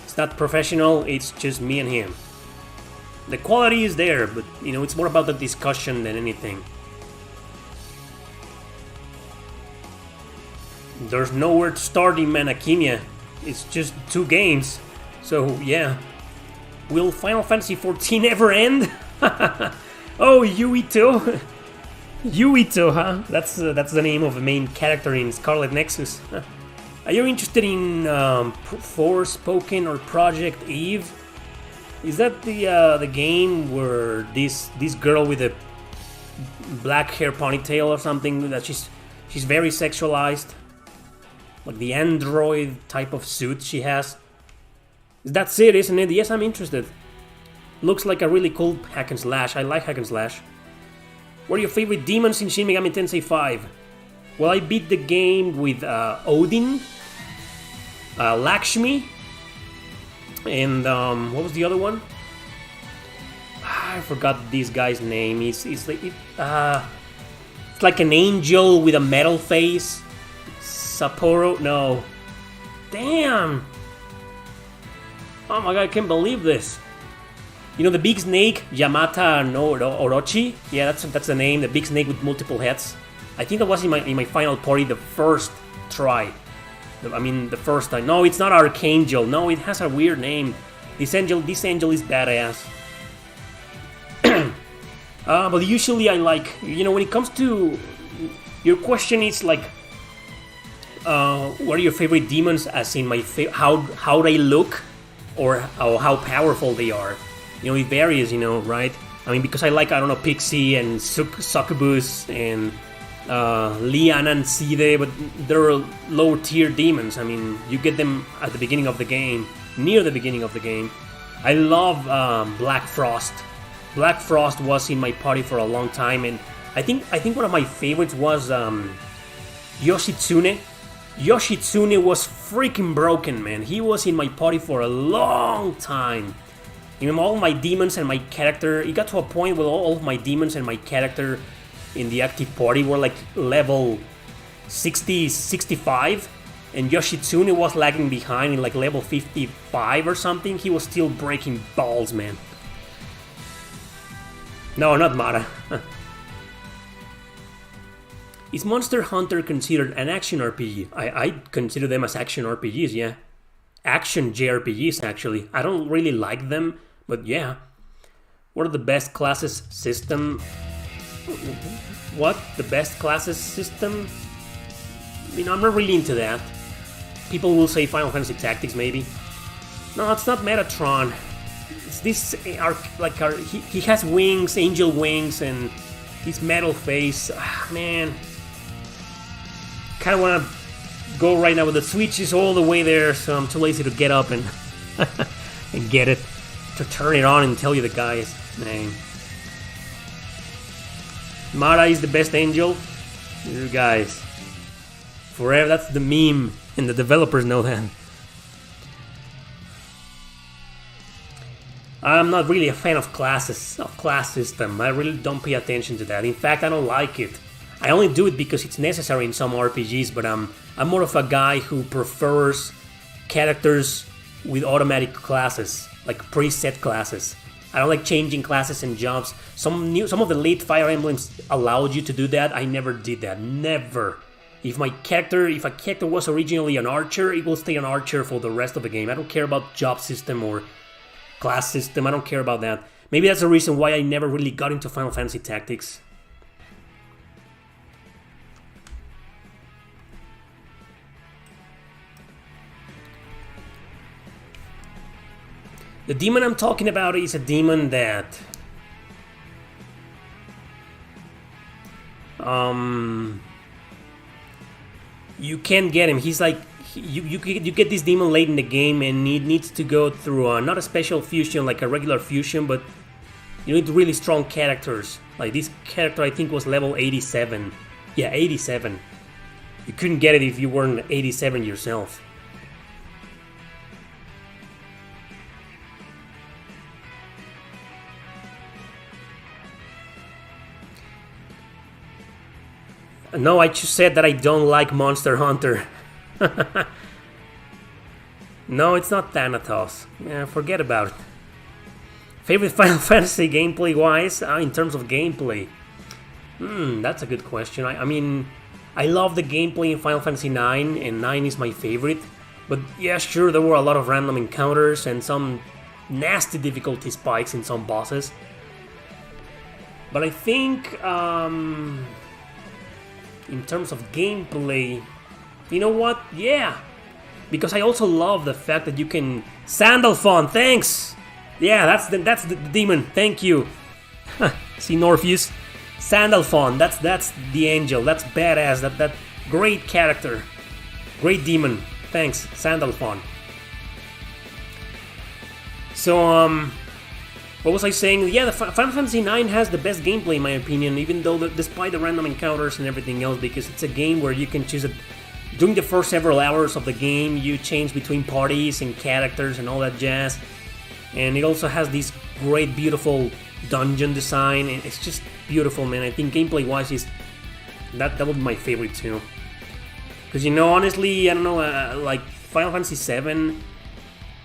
It's not professional, it's just me and him. The quality is there, but you know, it's more about the discussion than anything. There's nowhere to start in Manakimia. It's just 2 games. So yeah. Will Final Fantasy XIV ever end? Oh, Yuito. Yuito, huh? That's the name of the main character in Scarlet Nexus. Are you interested in Forspoken or Project Eve? Is that the game where this girl with a black hair ponytail or something, that she's very sexualized, like the android type of suit she has? That's it, isn't it? Yes, I'm interested. Looks like a really cool hack and slash. I like hack and slash. What are your favorite demons in Shin Megami Tensei 5? Well, I beat the game with Odin, Lakshmi, and what was the other one? I forgot this guy's name. It's like an angel with a metal face. Sapporo? No. Damn! Oh my god, I can't believe this. You know the big snake, Yamata no Orochi? Yeah, that's the name, the big snake with multiple heads. I think that was in my final party the first try. I mean, the first time. No, it's not Archangel. No, it has a weird name. This angel is badass. But usually I like, when it comes to your question, is like, what are your favorite demons? As in how they look, or how powerful they are. It varies, right? I mean, because I like, Pixie and Succubus and Liana and Side, but they're lower tier demons. I mean, you get them at the beginning of the game, near the beginning of the game. I love Black Frost. Black Frost was in my party for a long time, and I think one of my favorites was Yoshitsune. Yoshitsune was freaking broken, man. He was in my party for a long time. All my demons and my character, it got to a point where all of my demons and my character in the active party were like level 60, 65, and Yoshitsune was lagging behind in like level 55 or something. He was still breaking balls, man. No, not Mara. Is Monster Hunter considered an action RPG? I consider them as action RPGs, yeah. Action JRPGs, actually. I don't really like them, but yeah. What are the best classes system? What? The best classes system? I'm not really into that. People will say Final Fantasy Tactics, maybe. No, it's not Metatron. It's this, he has wings, angel wings, and his metal face. Man. Kind of want to go right now, but the Switch is all the way there, so I'm too lazy to get up and and get it, to turn it on and tell you the guy's name. Mara is the best angel. You guys, forever. That's the meme, and the developers know that. I'm not really a fan of class system. I really don't pay attention to that. In fact, I don't like it. I only do it because it's necessary in some RPGs, but I'm more of a guy who prefers characters with automatic classes, like preset classes. I don't like changing classes and jobs. Some of the late Fire Emblems allowed you to do that. I never did that. Never. If a character was originally an archer, it will stay an archer for the rest of the game. I don't care about job system or class system. I don't care about that. Maybe that's the reason why I never really got into Final Fantasy Tactics. The demon I'm talking about is a demon that you can't get him. He's like you get this demon late in the game, and it needs to go through not a special fusion like a regular fusion, but you need really strong characters. Like this character, I think, was level 87. Yeah, 87. You couldn't get it if you weren't 87 yourself. No, I just said that I don't like Monster Hunter. No, it's not Thanatos. Yeah, forget about it. Favorite Final Fantasy gameplay-wise? In terms of gameplay? That's a good question. I mean, I love the gameplay in Final Fantasy 9, and 9 is my favorite. But yeah, sure, there were a lot of random encounters and some nasty difficulty spikes in some bosses. But I think, in terms of gameplay, you know what? Yeah, because I also love the fact that you can Sandalphon. Thanks. Yeah, that's the demon. Thank you. See, Morpheus, Sandalphon. That's the angel. That's badass. That great character, great demon. Thanks, Sandalphon. So what was I saying? Yeah, the Final Fantasy IX has the best gameplay in my opinion, even though despite the random encounters and everything else, because it's a game where you can choose it. During the first several hours of the game, you change between parties and characters and all that jazz. And it also has this great, beautiful dungeon design. It's just beautiful, man. I think gameplay-wise, is that would be my favorite too. Because, honestly, I don't know, like Final Fantasy VII...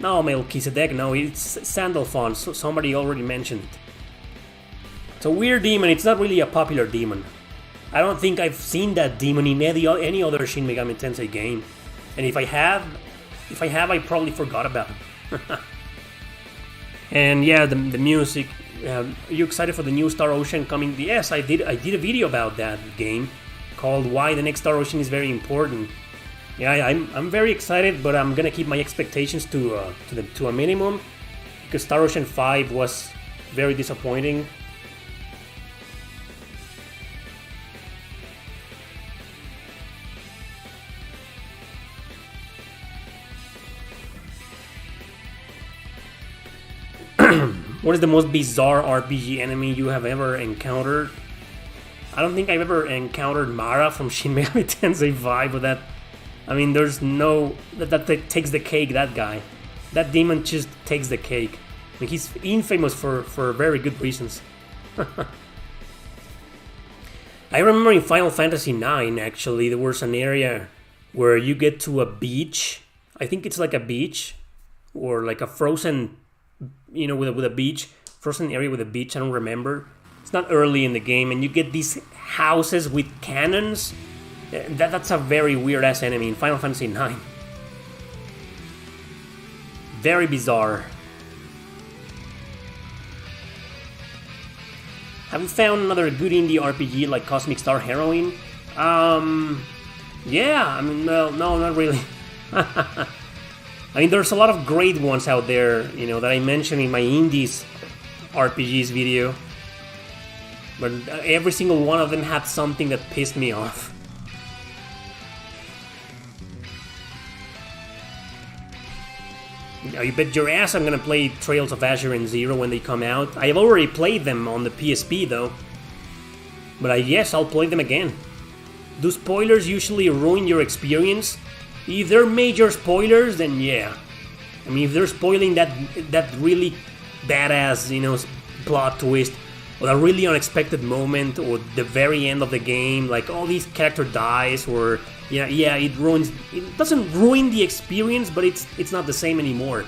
No, Melchizedek, no, it's Sandalphon, so somebody already mentioned it. It's a weird demon, it's not really a popular demon. I don't think I've seen that demon in any other Shin Megami Tensei game. And if I have, I probably forgot about it. And yeah, the music. Are you excited for the new Star Ocean coming? Yes, I did a video about that game called "Why the Next Star Ocean is Very Important." Yeah, I'm very excited, but I'm gonna keep my expectations to a minimum because Star Ocean 5 was very disappointing. What is the most bizarre RPG enemy you have ever encountered? I don't think I've ever encountered Mara from Shin Megami Tensei 5, but that... I mean, there's no... That takes the cake, that guy. That demon just takes the cake. I mean, he's infamous for very good reasons. I remember in Final Fantasy IX, actually, there was an area where you get to a beach. I think it's like a beach, or like a frozen... with a beach, frozen area with a beach, I don't remember. It's not early in the game, and you get these houses with cannons. That's a very weird-ass enemy in Final Fantasy IX. Very bizarre. Have you found another good indie RPG like Cosmic Star Heroine? Yeah, I mean, well, no, not really. I mean, there's a lot of great ones out there, that I mentioned in my Indies RPGs video. But every single one of them had something that pissed me off. You bet your ass I'm gonna play Trails of Azure and Zero when they come out. I have already played them on the PSP though. But yes, I'll play them again. Do spoilers usually ruin your experience? If they're major spoilers, then yeah. I mean, if they're spoiling that really badass, plot twist, or a really unexpected moment, or the very end of the game, like, oh, this character dies, or it ruins. It doesn't ruin the experience, but it's not the same anymore,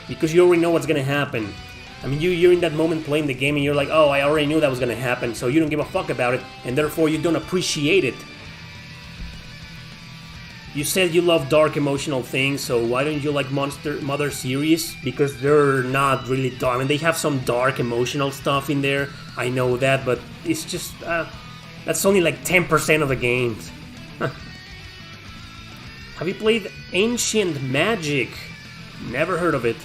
because you already know what's gonna happen. I mean, you're in that moment playing the game, and you're like, oh, I already knew that was gonna happen, so you don't give a fuck about it, and therefore you don't appreciate it. You said you love dark emotional things, so why don't you like Mother series? Because they're not really dark. I mean, they have some dark emotional stuff in there, I know that, but it's just, that's only like 10% of the games. Have you played Ancient Magic? Never heard of it.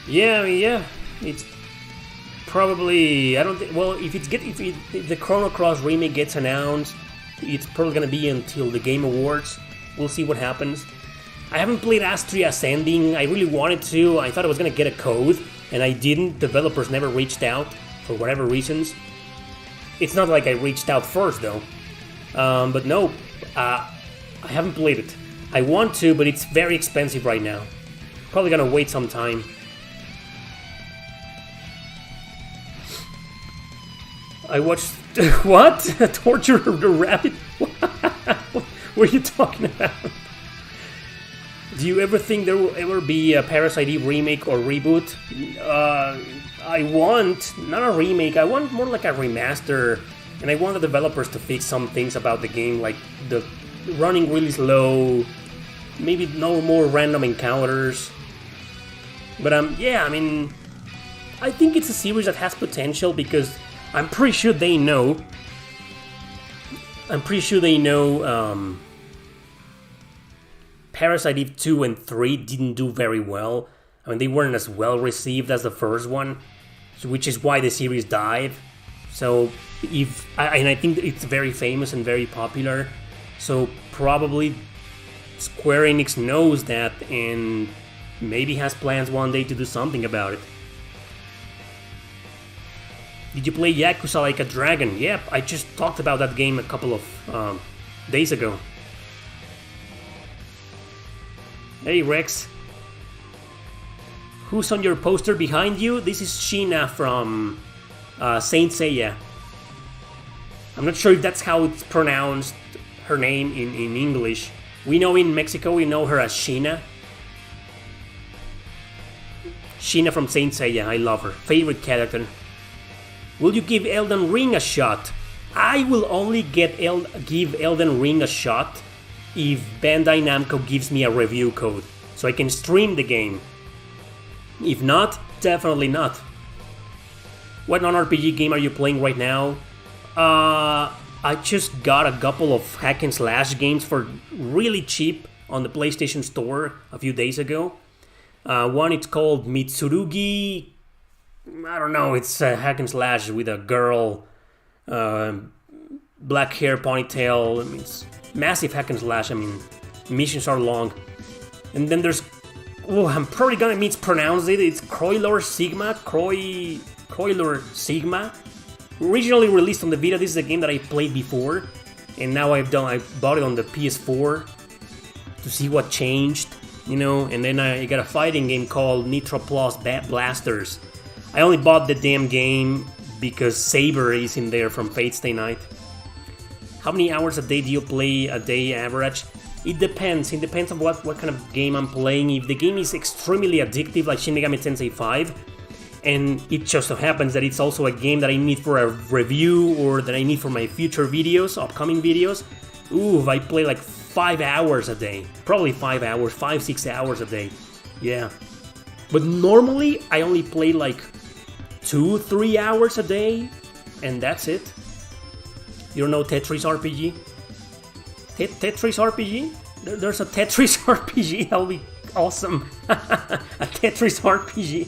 Yeah, it's probably, I don't think, well, if the Chrono Cross remake gets announced, it's probably gonna be until the Game Awards. We'll see what happens. I haven't played Astria Ascending. I really wanted to. I thought I was gonna get a code, and I didn't. Developers never reached out for whatever reasons. It's not like I reached out first though. But no, I haven't played it. I want to, but it's very expensive right now. Probably gonna wait some time. I watched... What? Torture the Rabbit? What are you talking about? Do you ever think there will ever be a Parasite Eve remake or reboot? I want... Not a remake, I want more like a remaster. And I want the developers to fix some things about the game, like the running really slow, maybe no more random encounters. But yeah, I mean... I think it's a series that has potential because... I'm pretty sure they know. Parasite Eve 2 and 3 didn't do very well. I mean, they weren't as well received as the first one, which is why the series died. So, I think it's very famous and very popular. So probably Square Enix knows that, and maybe has plans one day to do something about it. Did you play Yakuza Like a Dragon? Yep, I just talked about that game a couple of days ago. Hey Rex. Who's on your poster behind you? This is Sheena from Saint Seiya. I'm not sure if that's how it's pronounced, her name in English. We know in Mexico, we know her as Sheena. Sheena from Saint Seiya, I love her. Favorite character. Will you give Elden Ring a shot? I will only give Elden Ring a shot if Bandai Namco gives me a review code, so I can stream the game. If not, definitely not. What non-RPG game are you playing right now? I just got a couple of hack and slash games for really cheap on the PlayStation Store a few days ago. One, it's called Mitsurugi. I don't know, it's a hack and slash with a girl, black hair, ponytail. I mean, it's massive hack and slash. I mean, missions are long. And then there's, I'm probably gonna mispronounce it. It's Croylor Sigma. Croylor Sigma. Originally released on the Vita. This is a game that I played before, and now I bought it on the PS4 to see what changed, you know. And then I got a fighting game called Nitro Plus Blasters. I only bought the damn game because Saber is in there from Fate Stay Night. How many hours a day do you play a day average? It depends. It depends on what kind of game I'm playing. If the game is extremely addictive, like Shin Megami Tensei 5, and it just so happens that it's also a game that I need for a review or that I need for my future videos, upcoming videos, ooh, I play like 5 hours a day. Probably 5 hours, 5-6 hours a day. Yeah. But normally, I only play like 2-3 hours a day, and that's it. You don't know Tetris RPG? Tetris RPG? There's a Tetris RPG, that'll be awesome. A Tetris RPG.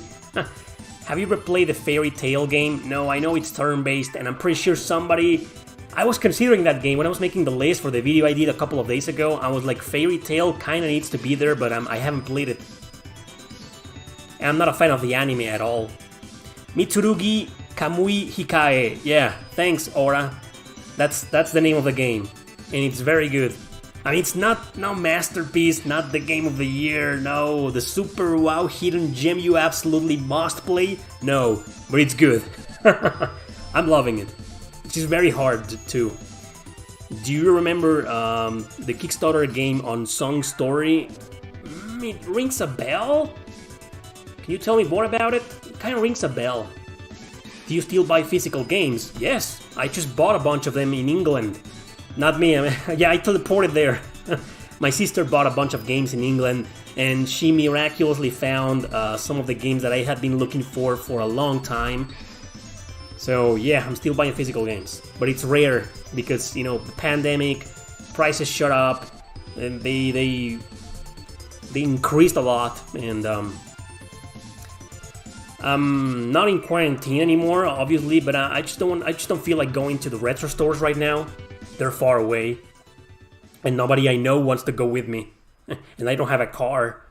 Have you ever played the Fairy Tail game? No, I know it's turn-based, and I'm pretty sure somebody... I was considering that game when I was making the list for the video I did a couple of days ago. I was like, Fairy Tail kinda needs to be there, but I haven't played it. And I'm not a fan of the anime at all. Mitsurugi Kamui Hikae. Yeah, thanks, Aura. That's the name of the game, and it's very good. I mean, it's not no masterpiece, not the game of the year, no, the super wow hidden gem you absolutely must play, no, but it's good. I'm loving it. It's just very hard too. Do you remember the Kickstarter game on Song Story? It rings a bell? Can you tell me more about it? It kind of rings a bell. Do you still buy physical games? Yes, I just bought a bunch of them in England. Not me, yeah, I teleported there. My sister bought a bunch of games in England, and she miraculously found some of the games that I had been looking for a long time. So yeah, I'm still buying physical games, but it's rare because, you know, the pandemic, prices shot up, and they increased a lot, and I'm not in quarantine anymore, obviously, but I just don't feel like going to the retro stores right now. They're far away, and nobody I know wants to go with me, and I don't have a car,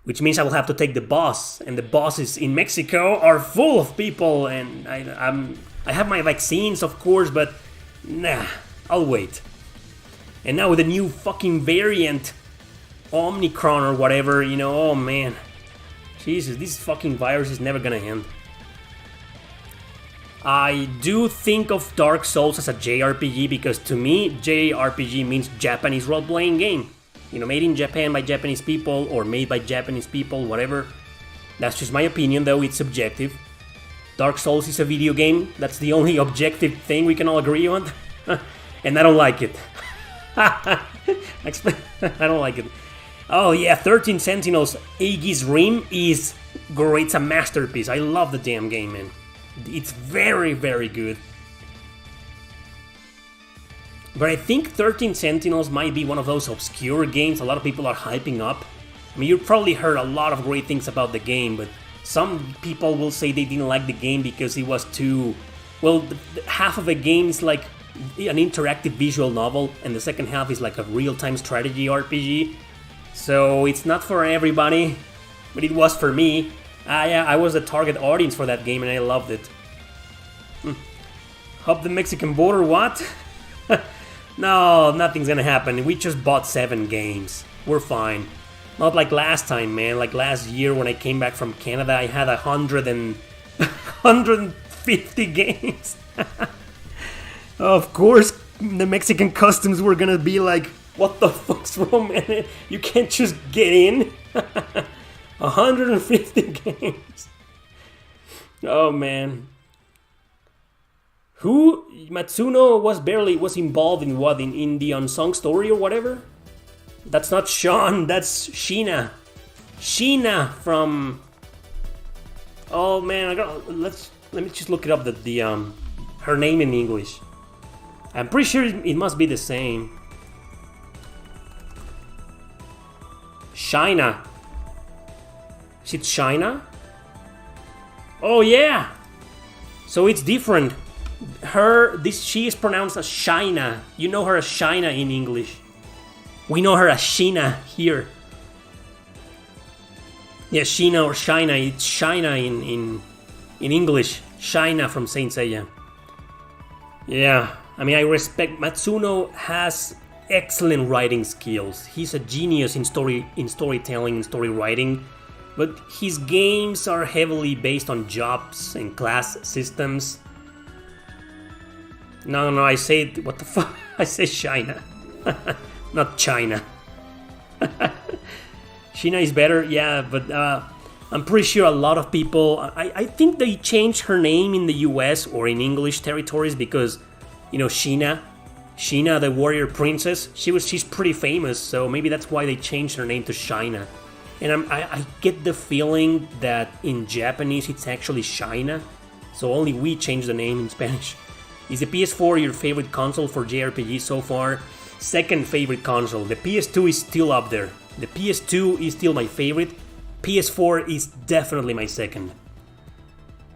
which means I will have to take the bus, and the buses in Mexico are full of people, and I have my vaccines, of course, but nah, I'll wait. And now with the new fucking variant, Omicron or whatever, you know, oh man, Jesus, this fucking virus is never gonna end. I do think of Dark Souls as a JRPG because to me, JRPG means Japanese role-playing game. You know, made in Japan by Japanese people or made by Japanese people, whatever. That's just my opinion, though it's subjective. Dark Souls is a video game. That's the only objective thing we can all agree on. And I don't like it. I don't like it. Oh yeah, 13 Sentinels Aegis Rim is great. It's a masterpiece. I love the damn game, man. It's very, very good. But I think 13 Sentinels might be one of those obscure games a lot of people are hyping up. I mean, you've probably heard a lot of great things about the game, but some people will say they didn't like the game because it was too... Well, half of the game is like an interactive visual novel, and the second half is like a real-time strategy RPG. So it's not for everybody. but it was for me. Yeah, I was the target audience for that game and I loved it. Up the Mexican border, what? No, nothing's gonna happen. We just bought 7 games. We're fine. Not like last time, man. Like last year when I came back from Canada, I had 150 games. Of course, the Mexican customs were gonna be like, what the fuck's wrong, man? You can't just get in. 150 games. Oh, man. Who? Matsuno was involved in what? In the Unsung Story or whatever? That's not Sean, that's Sheena. Sheena from... Oh man, let me just look it up, her name in English. I'm pretty sure it must be the same. Shina. Is it Shina? Oh yeah! So it's different. She is pronounced as Shina. You know her as Shina in English. We know her as Sheena here. Yeah, Sheena or Shina. It's Shina in English. Shina from Saint Seiya. Yeah, I mean, I respect... Matsuno has excellent writing skills. He's a genius in storytelling and story writing. But his games are heavily based on jobs and class systems. No, I say... What the fuck? I say Shina. Not China. Sheena is better, yeah, but I'm pretty sure a lot of people... I think they changed her name in the US or in English territories because, you know, Sheena, the warrior princess, she's pretty famous, so maybe that's why they changed her name to Shina. And I get the feeling that in Japanese it's actually Shina, so only we changed the name in Spanish. Is the PS4 your favorite console for JRPG so far? Second favorite console. The PS2 is still up there. The PS2 is still my favorite. PS4 is definitely my second.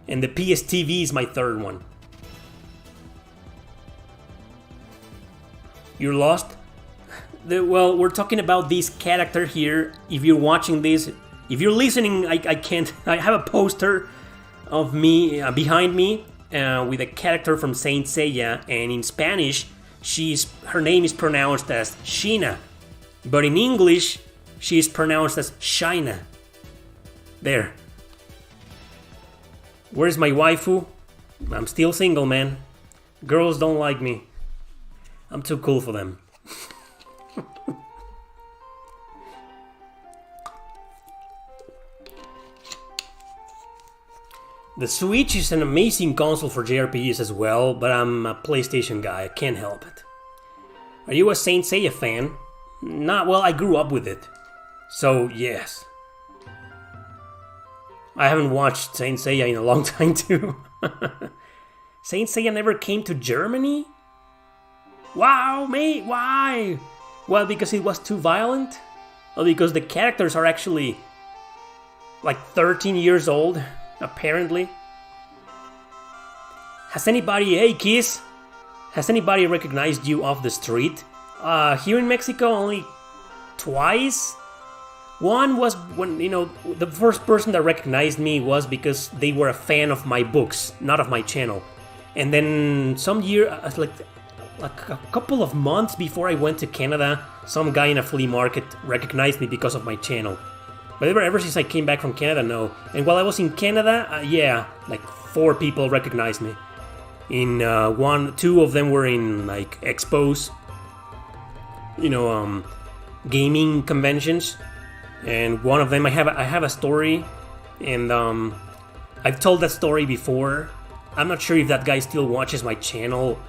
And the PS TV is my third one. You're lost? Well, we're talking about this character here. If you're watching this, if you're listening, I can't. I have a poster of me behind me with a character from Saint Seiya, and in Spanish, her name is pronounced as Sheena, but in English, she is pronounced as Shina. There. Where's my waifu? I'm still single, man. Girls don't like me. I'm too cool for them. The Switch is an amazing console for JRPGs as well, but I'm a PlayStation guy, I can't help it. Are you a Saint Seiya fan? Not well, I grew up with it. So, yes. I haven't watched Saint Seiya in a long time too. Saint Seiya never came to Germany? Wow, mate, why? Well, because it was too violent? Or because the characters are actually like 13 years old, apparently? Hey Kiss, has anybody recognized you off the street? Here in Mexico, only twice. One was when, the first person that recognized me was because they were a fan of my books, not of my channel. And then some year, like a couple of months before I went to Canada, some guy in a flea market recognized me because of my channel. But ever since I came back from Canada, no. And while I was in Canada, yeah, like 4 people recognized me. In 2 of them were in like expos, gaming conventions. And one of them, I have a story, and I've told that story before. I'm not sure if that guy still watches my channel,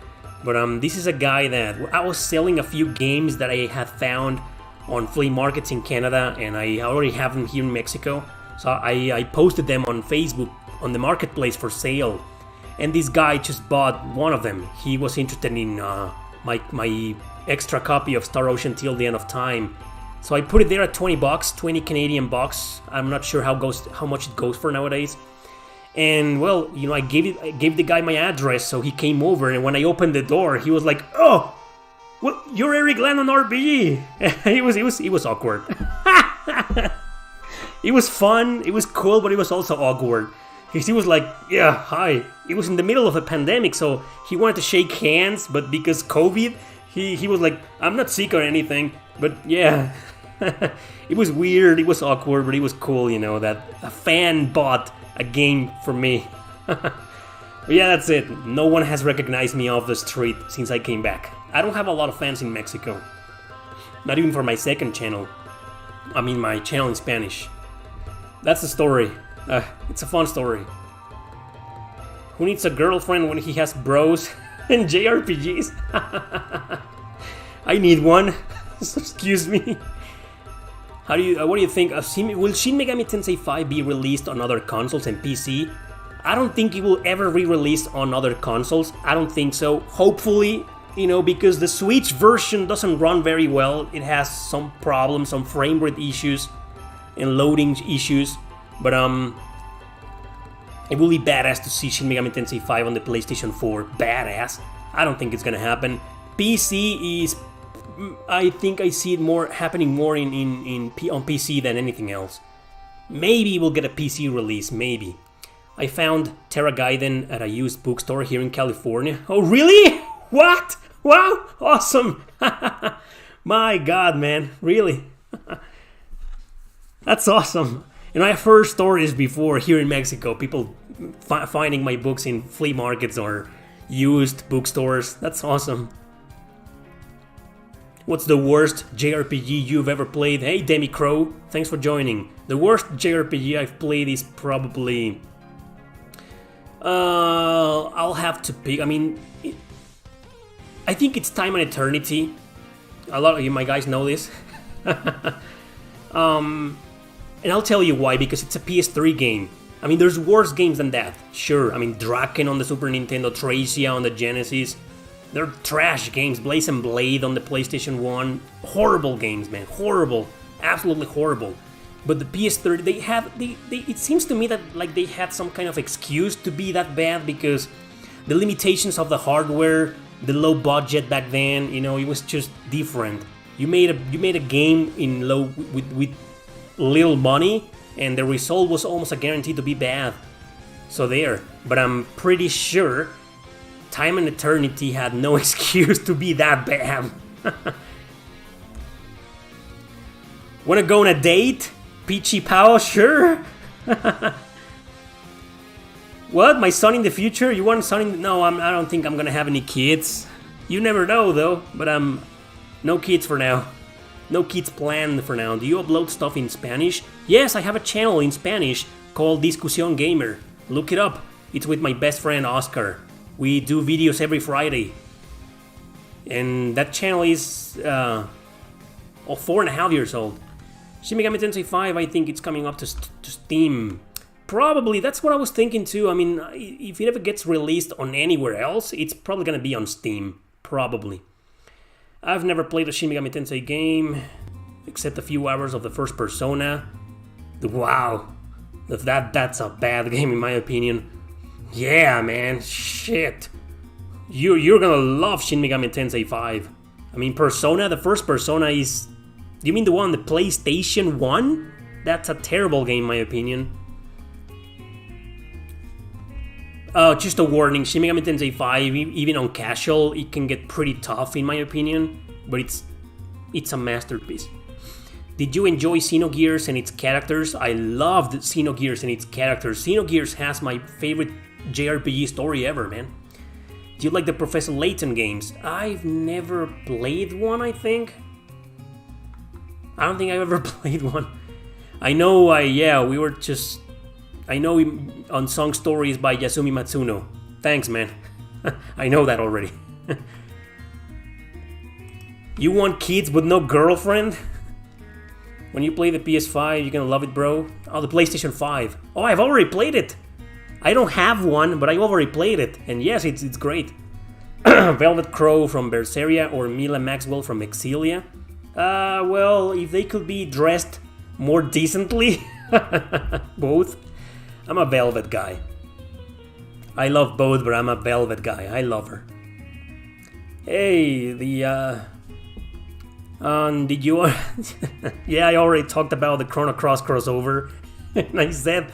but this is a guy that I was selling a few games that I had found on flea markets in Canada, and I already have them here in Mexico. So I posted them on Facebook on the marketplace for sale, and this guy just bought one of them. He was interested in my extra copy of Star Ocean Till the End of Time. So I put it there at $20, 20 Canadian bucks. I'm not sure how much it goes for nowadays. And well, I gave the guy my address, so he came over, and when I opened the door, he was like, "Oh, well, you're Eric Lennon RPG." It was awkward. It was fun, it was cool, but it was also awkward. Because he was like, yeah, hi. It was in the middle of a pandemic, so he wanted to shake hands, but because COVID, he was like, I'm not sick or anything. But yeah, it was weird, it was awkward, but it was cool, that a fan bought a game for me. But yeah, that's it. No one has recognized me off the street since I came back. I don't have a lot of fans in Mexico. Not even for my second channel. I mean, my channel in Spanish. That's the story. It's a fun story. Who needs a girlfriend when he has bros and JRPGs? I need one. Excuse me. What do you think? Will Shin Megami Tensei 5 be released on other consoles and PC? I don't think it will ever re-release on other consoles. I don't think so. Hopefully, because the Switch version doesn't run very well. It has some problems, some frame rate issues and loading issues. But it will be badass to see Shin Megami Tensei 5 on the PlayStation 4. Badass. I don't think it's gonna happen. PC is, I think I see it happening more on PC than anything else. Maybe we'll get a PC release, maybe. I found Terra Gaiden at a used bookstore here in California. Oh, really? What? Wow, awesome. My God, man, really? That's awesome. I've heard stories before here in Mexico, people finding my books in flea markets or used bookstores. That's awesome. What's the worst JRPG you've ever played? Hey, Demi Crow, thanks for joining. The worst JRPG I've played is probably... I'll have to pick. I think it's Time and Eternity. A lot of you, my guys, know this. And I'll tell you why, because it's a PS3 game. There's worse games than that. Sure, Draken on the Super Nintendo, Tracia on the Genesis. They're trash games. Blaze and Blade on the PlayStation 1. Horrible games, man. Horrible. Absolutely horrible. But the PS3, it seems to me that they had some kind of excuse to be that bad because the limitations of the hardware, the low budget back then, it was just different. You made a game in with little money, and the result was almost a guarantee to be bad. So there. But I'm pretty sure Time and Eternity had no excuse to be that bad. Wanna go on a date? Peachy Pao? Sure. What? My son in the future? You want a son in... No, I don't think I'm gonna have any kids. You never know though, but no kids for now. No kids planned for now. Do you upload stuff in Spanish? Yes, I have a channel in Spanish called Discusión Gamer. Look it up. It's with my best friend Oscar. We do videos every Friday. And that channel is 4.5 years old. Shin Megami Tensei 5, I think it's coming up to Steam. Probably, that's what I was thinking too. If it ever gets released on anywhere else, it's probably gonna be on Steam. Probably. I've never played a Shin Megami Tensei game, except a few hours of the first Persona. Wow. That's a bad game in my opinion. Yeah, man, shit. You're gonna love Shin Megami Tensei 5. Persona, the first Persona is... You mean the one on the PlayStation 1? That's a terrible game in my opinion. Just a warning, Shin Megami Tensei 5, even on casual, it can get pretty tough in my opinion, but it's a masterpiece. Did you enjoy Xenogears and its characters? I loved Xenogears and its characters. Xenogears has my favorite JRPG story ever, man. Do you like the Professor Layton games? I've never played one, I think. I don't think I've ever played one. I know, I know Unsung Stories by Yasumi Matsuno. Thanks, man. I know that already. You want kids but no girlfriend? When you play the PS5, you're gonna love it, bro. Oh, the PlayStation 5. Oh, I've already played it. I don't have one, but I already played it. And yes, it's great. Velvet Crow from Berseria or Mila Maxwell from Exilia. Well, if they could be dressed more decently. Both. I'm a Velvet guy. I love both, but I'm a Velvet guy. I love her. Hey, Did you? Yeah, I already talked about the Chrono Cross crossover, and I said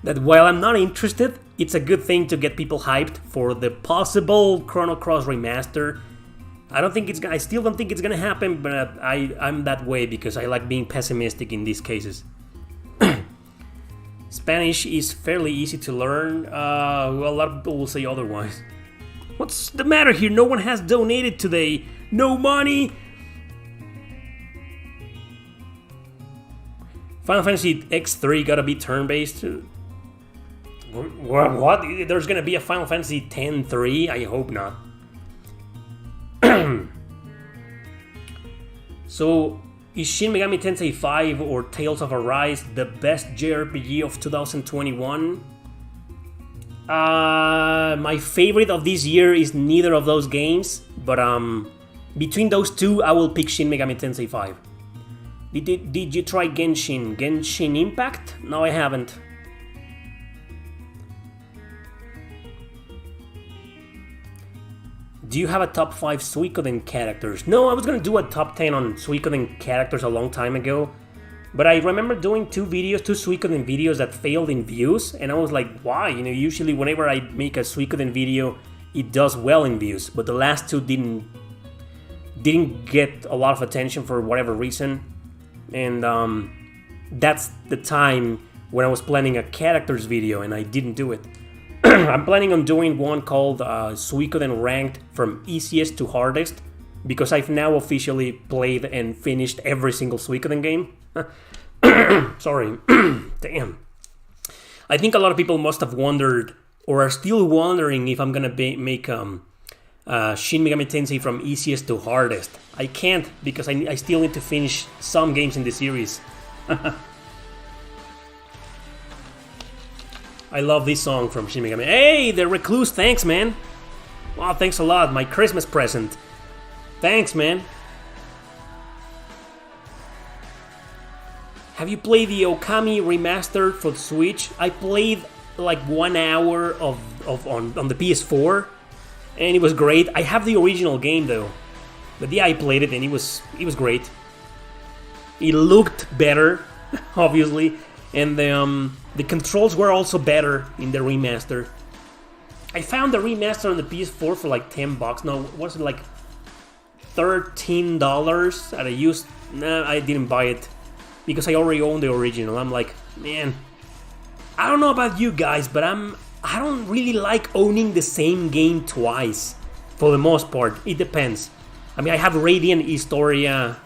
that while I'm not interested, it's a good thing to get people hyped for the possible Chrono Cross remaster. I still don't think it's gonna happen, but I'm that way because I like being pessimistic in these cases. Spanish is fairly easy to learn. Well, a lot of people will say otherwise. What's the matter here? No one has donated today. No money. Final Fantasy X3 gotta be turn-based. What? There's gonna be a Final Fantasy X-3? I hope not. So, is Shin Megami Tensei 5 or Tales of Arise the best JRPG of 2021? My favorite of this year is neither of those games, but between those two, I will pick Shin Megami Tensei 5. Did you try Genshin? Genshin Impact? No, I haven't. Do you have a top 5 Suikoden characters? No, I was gonna do a top 10 on Suikoden characters a long time ago, but I remember doing two Suikoden videos that failed in views, and I was like, why? You know, usually whenever I make a Suikoden video, it does well in views, but the last two didn't get a lot of attention for whatever reason, and that's the time when I was planning a characters video, and I didn't do it. I'm planning on doing one called Suikoden Ranked from easiest to hardest, because I've now officially played and finished every single Suikoden game. Sorry. Damn. I think a lot of people must have wondered, or are still wondering, if I'm gonna make Shin Megami Tensei from easiest to hardest. I can't, because I still need to finish some games in the series. I love this song from Shin Megami. Hey, the Recluse, thanks, man. Wow, thanks a lot. My Christmas present. Thanks, man. Have you played the Okami Remastered for the Switch? I played like 1 hour on the PS4, and it was great. I have the original game though, but yeah, I played it and it was great. It looked better, obviously, and the controls were also better in the remaster. I found the remaster on the PS4 for like $10. No, was it like $13 at a used? Nah, I didn't buy it because I already own the original. I'm like, man, I don't know about you guys, but I don't really like owning the same game twice. For the most part, it depends. I mean, I have Radiant Historia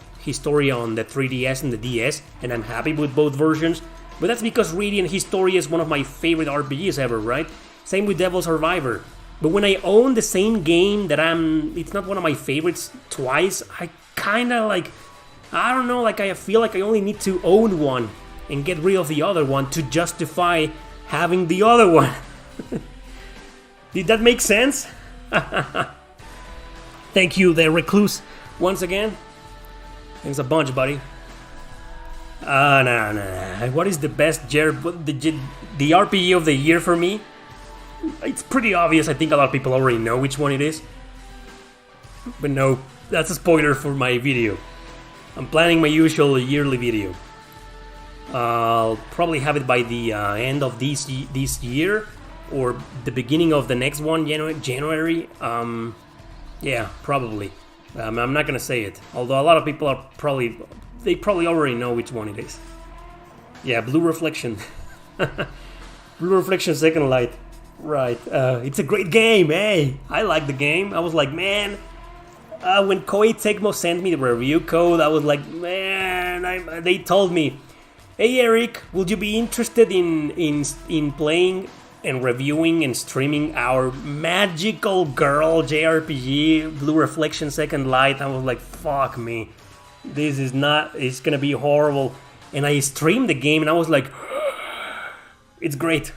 on the 3DS and the DS, and I'm happy with both versions. But that's because Radiant Historia is one of my favorite RPGs ever, right? Same with Devil Survivor. But when I own the same game it's not one of my favorites twice, I kinda like, I don't know, like I feel like I only need to own one and get rid of the other one to justify having the other one. Did that make sense? Thank you, the Recluse, once again. Thanks a bunch, buddy. No. What is the best the RPG of the year for me? It's pretty obvious. I think a lot of people already know which one it is. But no, that's a spoiler for my video. I'm planning my usual yearly video. I'll probably have it by the end of this year, or the beginning of the next one, January. Yeah, probably. I'm not gonna say it, although a lot of people probably already know which one it is. Yeah, Blue Reflection. Blue Reflection Second Light. Right. It's a great game, hey! I like the game. I was like, man, when Koei Tecmo sent me the review code, I was like, man, they told me, hey Eric, would you be interested in playing and reviewing and streaming our magical girl JRPG, Blue Reflection Second Light? I was like, fuck me. It's gonna be horrible. And I streamed the game and I was like, it's great.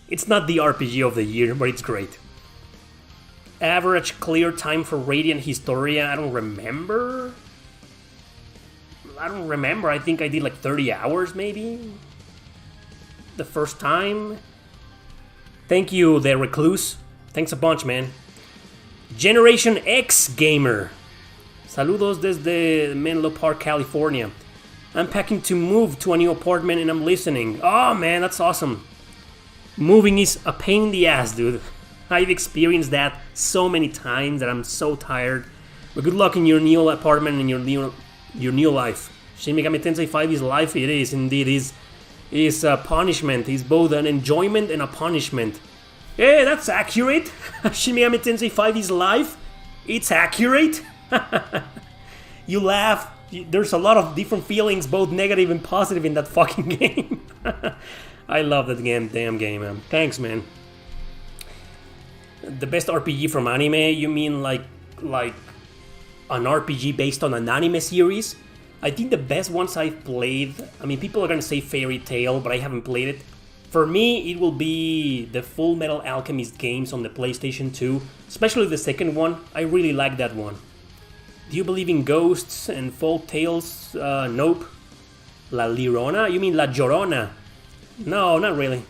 It's not the RPG of the year, but it's great. Average clear time for Radiant Historia, I don't remember. I think I did like 30 hours maybe. The first time. Thank you, the Recluse. Thanks a bunch, man. Generation X Gamer. Saludos desde Menlo Park, California. I'm packing to move to a new apartment and I'm listening. Oh man, that's awesome. Moving is a pain in the ass, dude. I've experienced that so many times that I'm so tired. But good luck in your new apartment and your new life. Shin Megami Tensei 5 is life, it is indeed. Is a punishment. It's both an enjoyment and a punishment. Hey, that's accurate. Shin Megami Tensei 5 is life. It's accurate. You laugh. There's a lot of different feelings, both negative and positive, in that fucking game. I love that damn game, man. Thanks, man. The best RPG from anime? You mean like an RPG based on an anime series? I think the best ones I've played, I mean, people are gonna say Fairy Tail, but I haven't played it. For me, it will be the Full Metal Alchemist games on the PlayStation 2, especially the second one. I really like that one. Do you believe in ghosts and folk tales? Nope. La Llorona? You mean La Llorona? No, not really.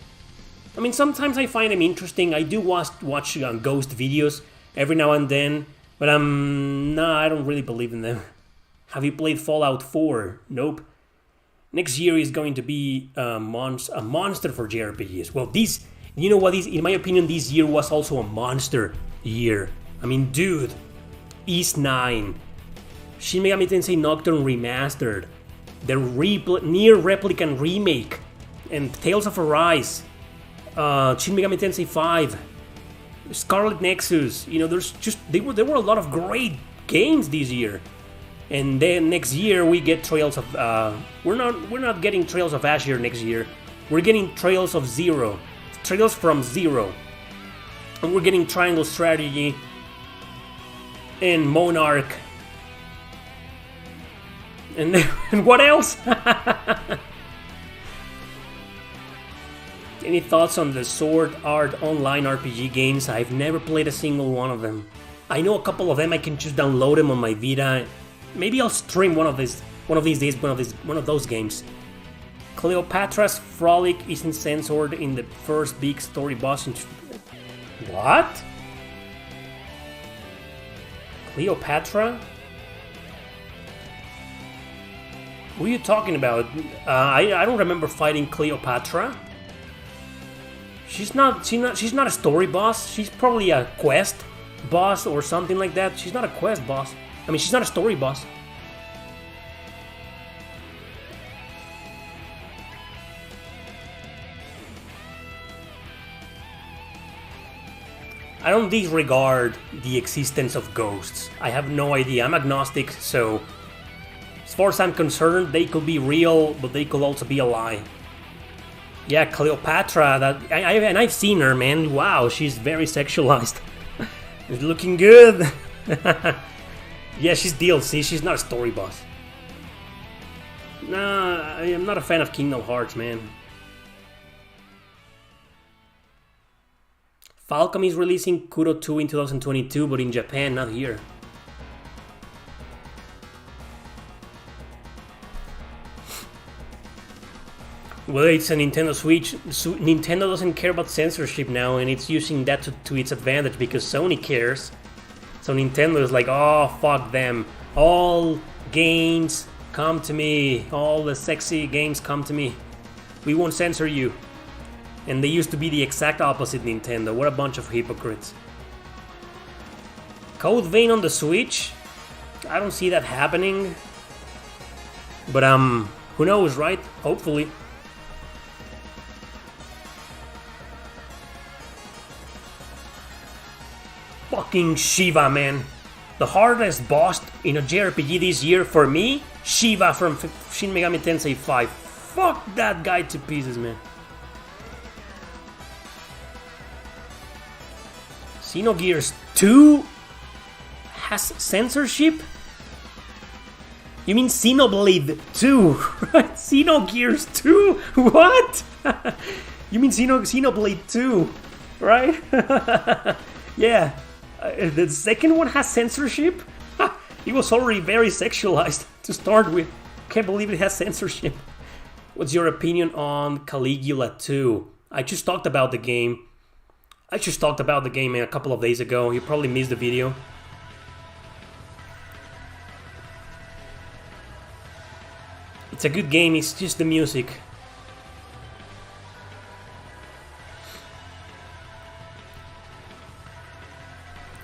I mean, sometimes I find them interesting. I do watch ghost videos every now and then, but no, I don't really believe in them. Have you played Fallout 4? Nope. Next year is going to be a monster for JRPGs. Well, you know what? In my opinion, this year was also a monster year. I mean, dude, Ys 9, Shin Megami Tensei Nocturne Remastered, the Nier Replicant remake, and Tales of Arise, Shin Megami Tensei 5, Scarlet Nexus. You know, there were a lot of great games this year. And then next year we get Trails of we're not getting Trails of Asher next year. We're getting Trails of Zero. Trails from Zero. And we're getting Triangle Strategy and Monarch. And what else? Any thoughts on the Sword Art Online RPG games? I've never played a single one of them. I know a couple of them. I can just download them on my Vita. Maybe I'll stream one of these days, one of those games. Cleopatra's Frolic isn't censored in the first big story boss. What? Cleopatra? What are you talking about? I don't remember fighting Cleopatra. She's not a story boss. She's probably a quest boss or something like that. She's not a quest boss. I mean, she's not a story boss. I don't disregard the existence of ghosts. I have no idea. I'm agnostic, so as far as I'm concerned, they could be real, but they could also be a lie. Yeah, Cleopatra, and I've seen her, man. Wow, she's very sexualized. She's looking good. Yeah, she's DLC, she's not a story boss. Nah, I am not a fan of Kingdom Hearts, man. Falcom is releasing Kuro 2 in 2022, but in Japan, not here. Well, it's a Nintendo Switch. Nintendo doesn't care about censorship now, and it's using that to its advantage because Sony cares. So Nintendo is like, oh, fuck them. All games come to me. All the sexy games come to me. We won't censor you. And they used to be the exact opposite, Nintendo. What a bunch of hypocrites. Code Vein on the Switch? I don't see that happening. But, who knows, right? Hopefully. Fucking Shiva, man. The hardest boss in a JRPG this year for me, Shiva from Shin Megami Tensei 5. Fuck that guy to pieces, man. Xenogears 2 has censorship? You mean Xenoblade 2, right? Xenogears 2? What? You mean Xenoblade 2, right? Yeah. The second one has censorship? It was already very sexualized to start with. Can't believe it has censorship. What's your opinion on Caligula 2? I just talked about the game. A couple of days ago. You probably missed the video. It's a good game, it's just the music.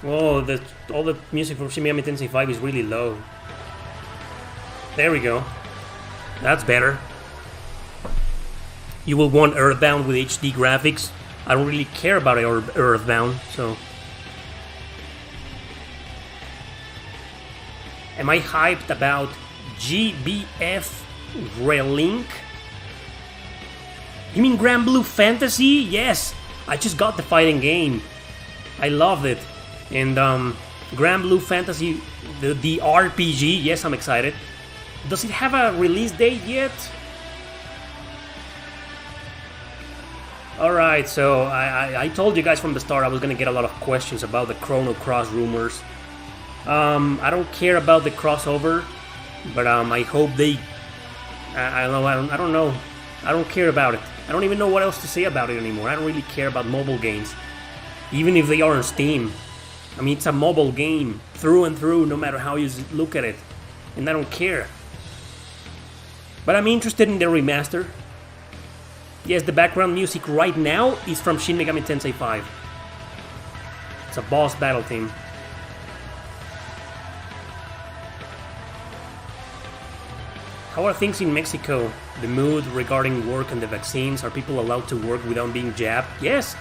Oh, all the music from Shin Megami Tensei 5 is really low. There we go. That's better. You will want Earthbound with HD graphics. I don't really care about Earthbound, so... Am I hyped about GBF Relink? You mean Grand Blue Fantasy? Yes! I just got the fighting game. I loved it. And Grand Blue Fantasy, the RPG, yes, I'm excited. Does it have a release date yet? Alright, so I told you guys from the start I was gonna get a lot of questions about the Chrono Cross rumors. I don't care about the crossover, but I hope they... I don't know. I don't care about it. I don't even know what else to say about it anymore. I don't really care about mobile games, even if they are on Steam. I mean, it's a mobile game through and through, no matter how you look at it, and I don't care. But I'm interested in the remaster. Yes, the background music right now is from Shin Megami Tensei 5. It's a boss battle theme. How are things in Mexico? The mood regarding work and the vaccines? Are people allowed to work without being jabbed? Yes!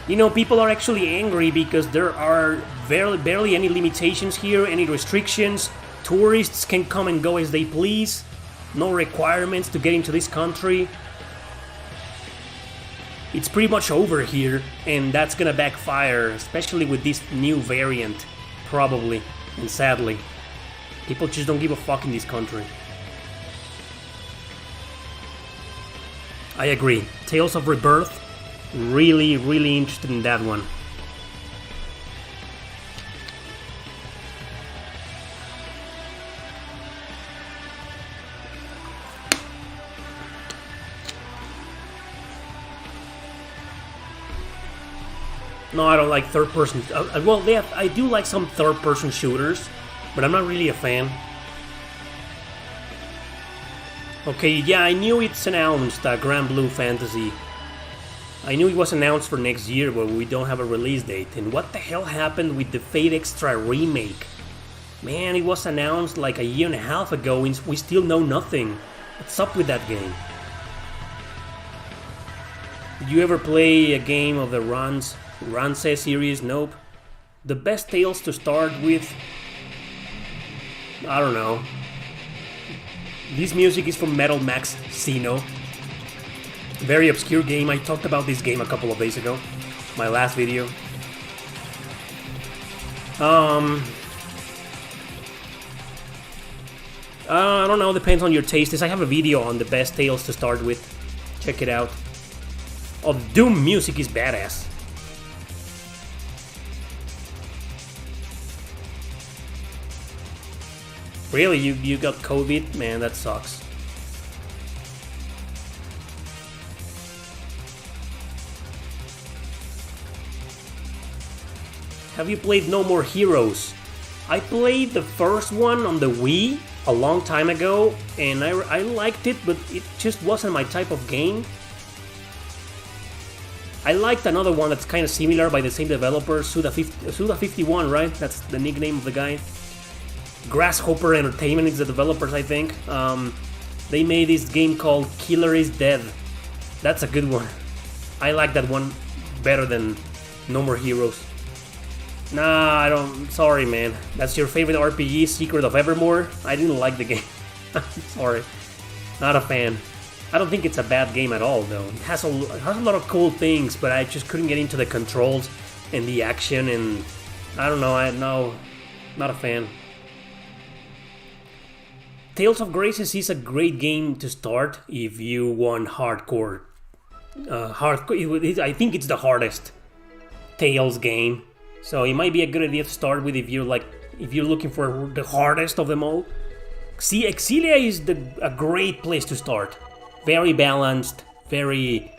You know, people are actually angry because there are barely any limitations here, any restrictions. Tourists can come and go as they please. No requirements to get into this country. It's pretty much over here, and that's gonna backfire, especially with this new variant, probably, and sadly. People just don't give a fuck in this country. I agree. Tales of Rebirth, really, really interested in that one. No, I don't like third-person... well, I do like some third-person shooters, but I'm not really a fan. Okay, yeah, I knew it's announced, Grand Blue Fantasy. I knew it was announced for next year, but we don't have a release date. And what the hell happened with the Fate Extra remake? Man, it was announced like a year and a half ago, and we still know nothing. What's up with that game? Did you ever play a game of the Ranse series? Nope. The best Tales to start with? I don't know. This music is from Metal Max Xeno. Very obscure game. I talked about this game a couple of days ago. My last video. I don't know, depends on your tastes. I have a video on the best Tales to start with. Check it out. Oh, Doom music is badass. Really? You got COVID? Man, that sucks. Have you played No More Heroes? I played the first one on the Wii a long time ago, and I liked it, but it just wasn't my type of game. I liked another one that's kind of similar by the same developer, Suda51, right? That's the nickname of the guy. Grasshopper Entertainment is the developers, I think. They made this game called Killer is Dead. That's a good one. I like that one better than No More Heroes. Nah, I don't... Sorry, man. That's your favorite RPG, Secret of Evermore? I didn't like the game. Sorry. Not a fan. I don't think it's a bad game at all, though. It has a lot of cool things, but I just couldn't get into the controls and the action, and... I don't know, not a fan. Tales of Graces is a great game to start if you want hardcore. I think it's the hardest Tales game, so it might be a good idea to start with if you're looking for the hardest of them all. See, Exilia is a great place to start. Very balanced, very.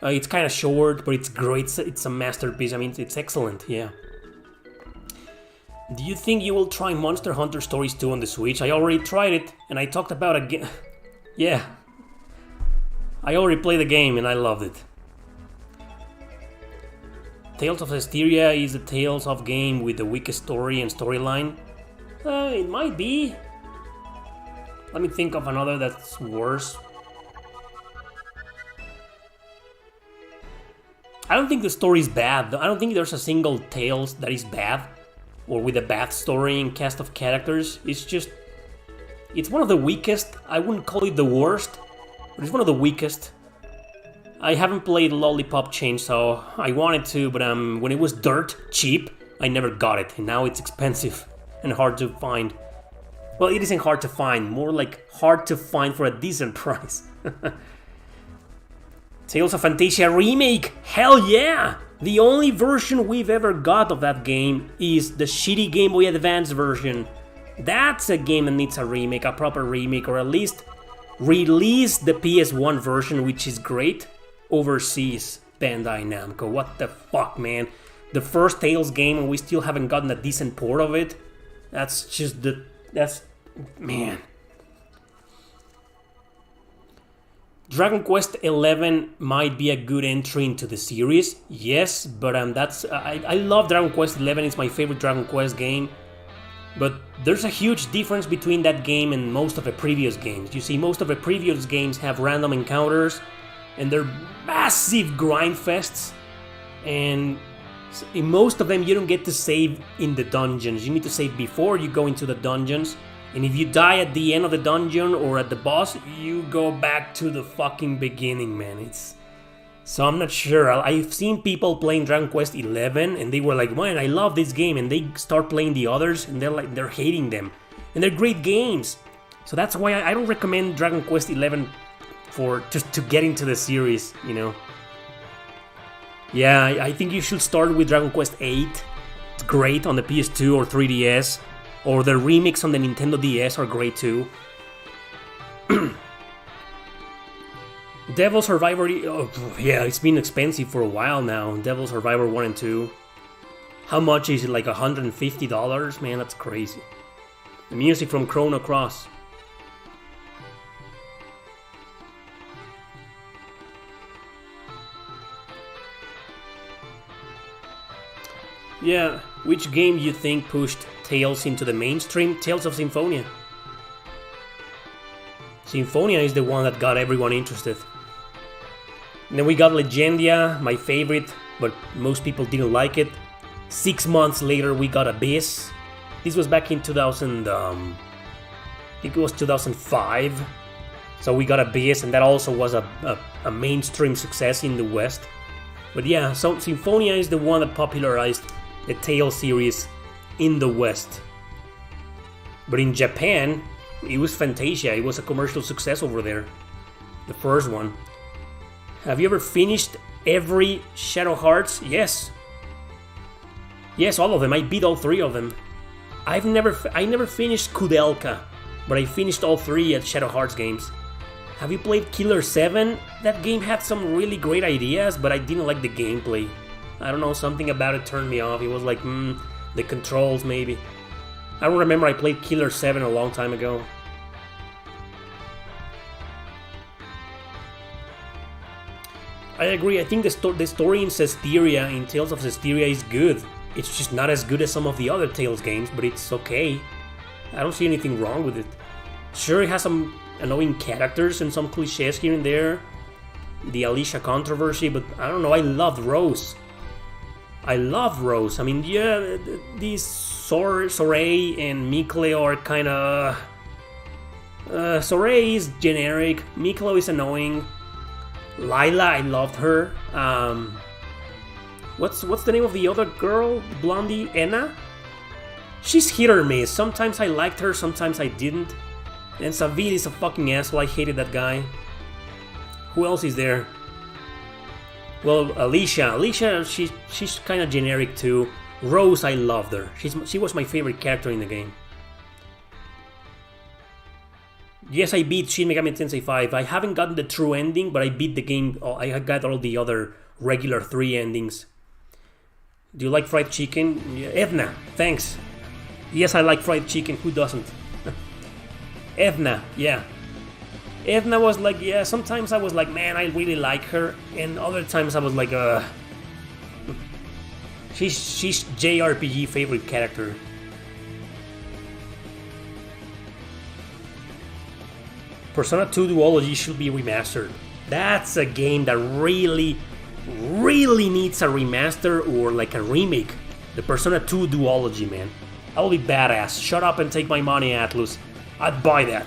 It's kind of short, but it's great. It's a masterpiece. I mean, it's excellent. Yeah. Do you think you will try Monster Hunter Stories 2 on the Switch? I already tried it, and I talked about Yeah. I already played the game and I loved it. Tales of Hysteria is a Tales of game with the weakest story and storyline. It might be. Let me think of another that's worse. I don't think the story is bad. I don't think there's a single Tales that is bad or with a bad story and cast of characters. It's one of the weakest. I wouldn't call it the worst, but it's one of the weakest. I haven't played Lollipop Chainsaw. I wanted to, but when it was dirt cheap, I never got it, and now it's expensive and hard to find. Well, it isn't hard to find, more like hard to find for a decent price. Tales of Phantasia Remake! Hell yeah! The only version we've ever got of that game is the shitty Game Boy Advance version. That's a game that needs a remake, a proper remake, or at least release the PS1 version, which is great, overseas. Bandai Namco, what the fuck, man? The first Tales game and we still haven't gotten a decent port of it? Man. Dragon Quest XI might be a good entry into the series, yes, but I love Dragon Quest XI, it's my favorite Dragon Quest game, but there's a huge difference between that game and most of the previous games. You see, most of the previous games have random encounters, and they're massive grind fests, and in most of them you don't get to save in the dungeons, you need to save before you go into the dungeons. And if you die at the end of the dungeon or at the boss, you go back to the fucking beginning, man. So I'm not sure. I've seen people playing Dragon Quest XI and they were like, man, I love this game. And they start playing the others and they're hating them. And they're great games. So that's why I don't recommend Dragon Quest XI for just to get into the series, you know. Yeah, I think you should start with Dragon Quest VIII. It's great on the PS2 or 3DS. Or the remakes on the Nintendo DS are great too. Devil Survivor... Oh, yeah, it's been expensive for a while now. Devil Survivor 1 and 2. How much is it? Like $150? Man, that's crazy. The music from Chrono Cross. Yeah, which game you think pushed Tales into the mainstream? Tales of Symphonia. Symphonia is the one that got everyone interested. And then we got Legendia, my favorite, but most people didn't like it. 6 months later we got Abyss. This was back in 2000, I think it was 2005. So we got Abyss, and that also was a mainstream success in the West. But yeah, so Symphonia is the one that popularized the Tales series in the West. But in Japan, it was Phantasia. It was a commercial success over there. The first one. Have you ever finished every Shadow Hearts? Yes. Yes, all of them. I beat all 3 of them. I never finished Kudelka, but I finished all 3 at Shadow Hearts games. Have you played Killer 7? That game had some really great ideas, but I didn't like the gameplay. I don't know, something about it turned me off. It was like, the controls maybe. I don't remember, I played Killer 7 a long time ago. I agree, I think the story in Zestiria, in Tales of Zestiria, is good. It's just not as good as some of the other Tales games, but it's okay. I don't see anything wrong with it. Sure, it has some annoying characters and some cliches here and there. The Alicia controversy, but I don't know, I loved Rose. I love Rose. I mean, yeah, these Sorey and Miklo are kinda... Sorey is generic, Miklo is annoying. Lila, I loved her. What's the name of the other girl? Blondie? Enna? She's hit or miss. Sometimes I liked her, sometimes I didn't. And Savid is a fucking asshole, I hated that guy. Who else is there? Well, Alicia, she's kind of generic too. Rose, I loved her. She was my favorite character in the game. Yes, I beat Shin Megami Tensei 5. I haven't gotten the true ending, but I beat the game. I got all the other regular 3 endings. Do you like fried chicken? Yeah. Edna, thanks. Yes, I like fried chicken. Who doesn't? Edna, yeah. Edna was like, yeah, sometimes I was like, man, I really like her, and other times I was like, she's JRPG favorite character. Persona 2 Duology should be remastered. That's a game that really needs a remaster or like a remake. The Persona 2 Duology, man. That will be badass. Shut up and take my money, Atlus. I'd buy that.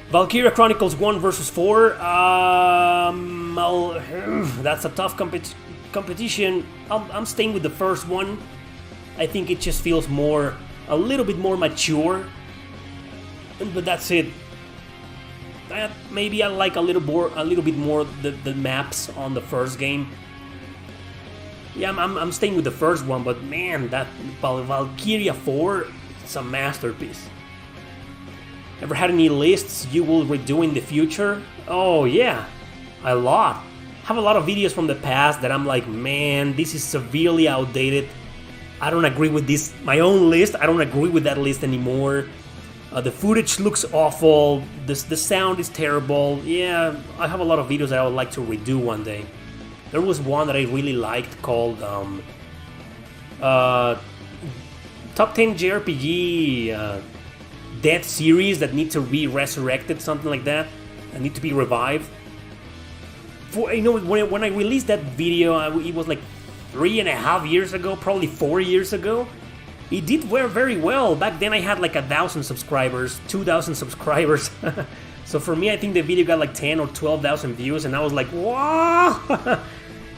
Valkyria Chronicles 1 vs 4. That's a tough competition. I'm staying with the first one. I think it just feels a little bit more mature. But that's it. Maybe I like a little bit more the maps on the first game. Yeah, I'm staying with the first one, but man, that Valkyria 4, it's a masterpiece. Ever had any lists you will redo in the future? Oh yeah, a lot. Have a lot of videos from the past that I'm like, man, this is severely outdated. I don't agree with this, my own list. I don't agree with that list anymore. The footage looks awful. The sound is terrible. Yeah, I have a lot of videos that I would like to redo one day. There was one that I really liked called Top 10 JRPG Dead series that need to be resurrected, something like that, and need to be revived. When I released that video, it was like 3.5 years ago, probably 4 years ago. It did very well. Back then I had like 1,000 subscribers, 2,000 subscribers. So for me, I think the video got like 10 or 12,000 views, and I was like, wow.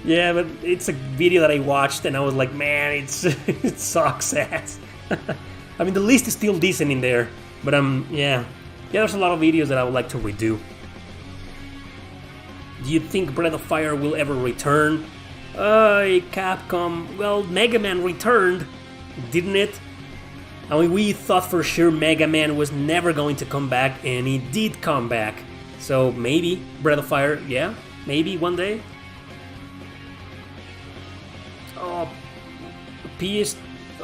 Yeah, but it's a video that I watched, and I was like, man, it sucks ass. I mean, the list is still decent in there, but yeah, there's a lot of videos that I would like to redo. Do you think Breath of Fire will ever return? Capcom. Well, Mega Man returned, didn't it? I mean, we thought for sure Mega Man was never going to come back, and he did come back. So maybe Breath of Fire, yeah, maybe one day. Oh,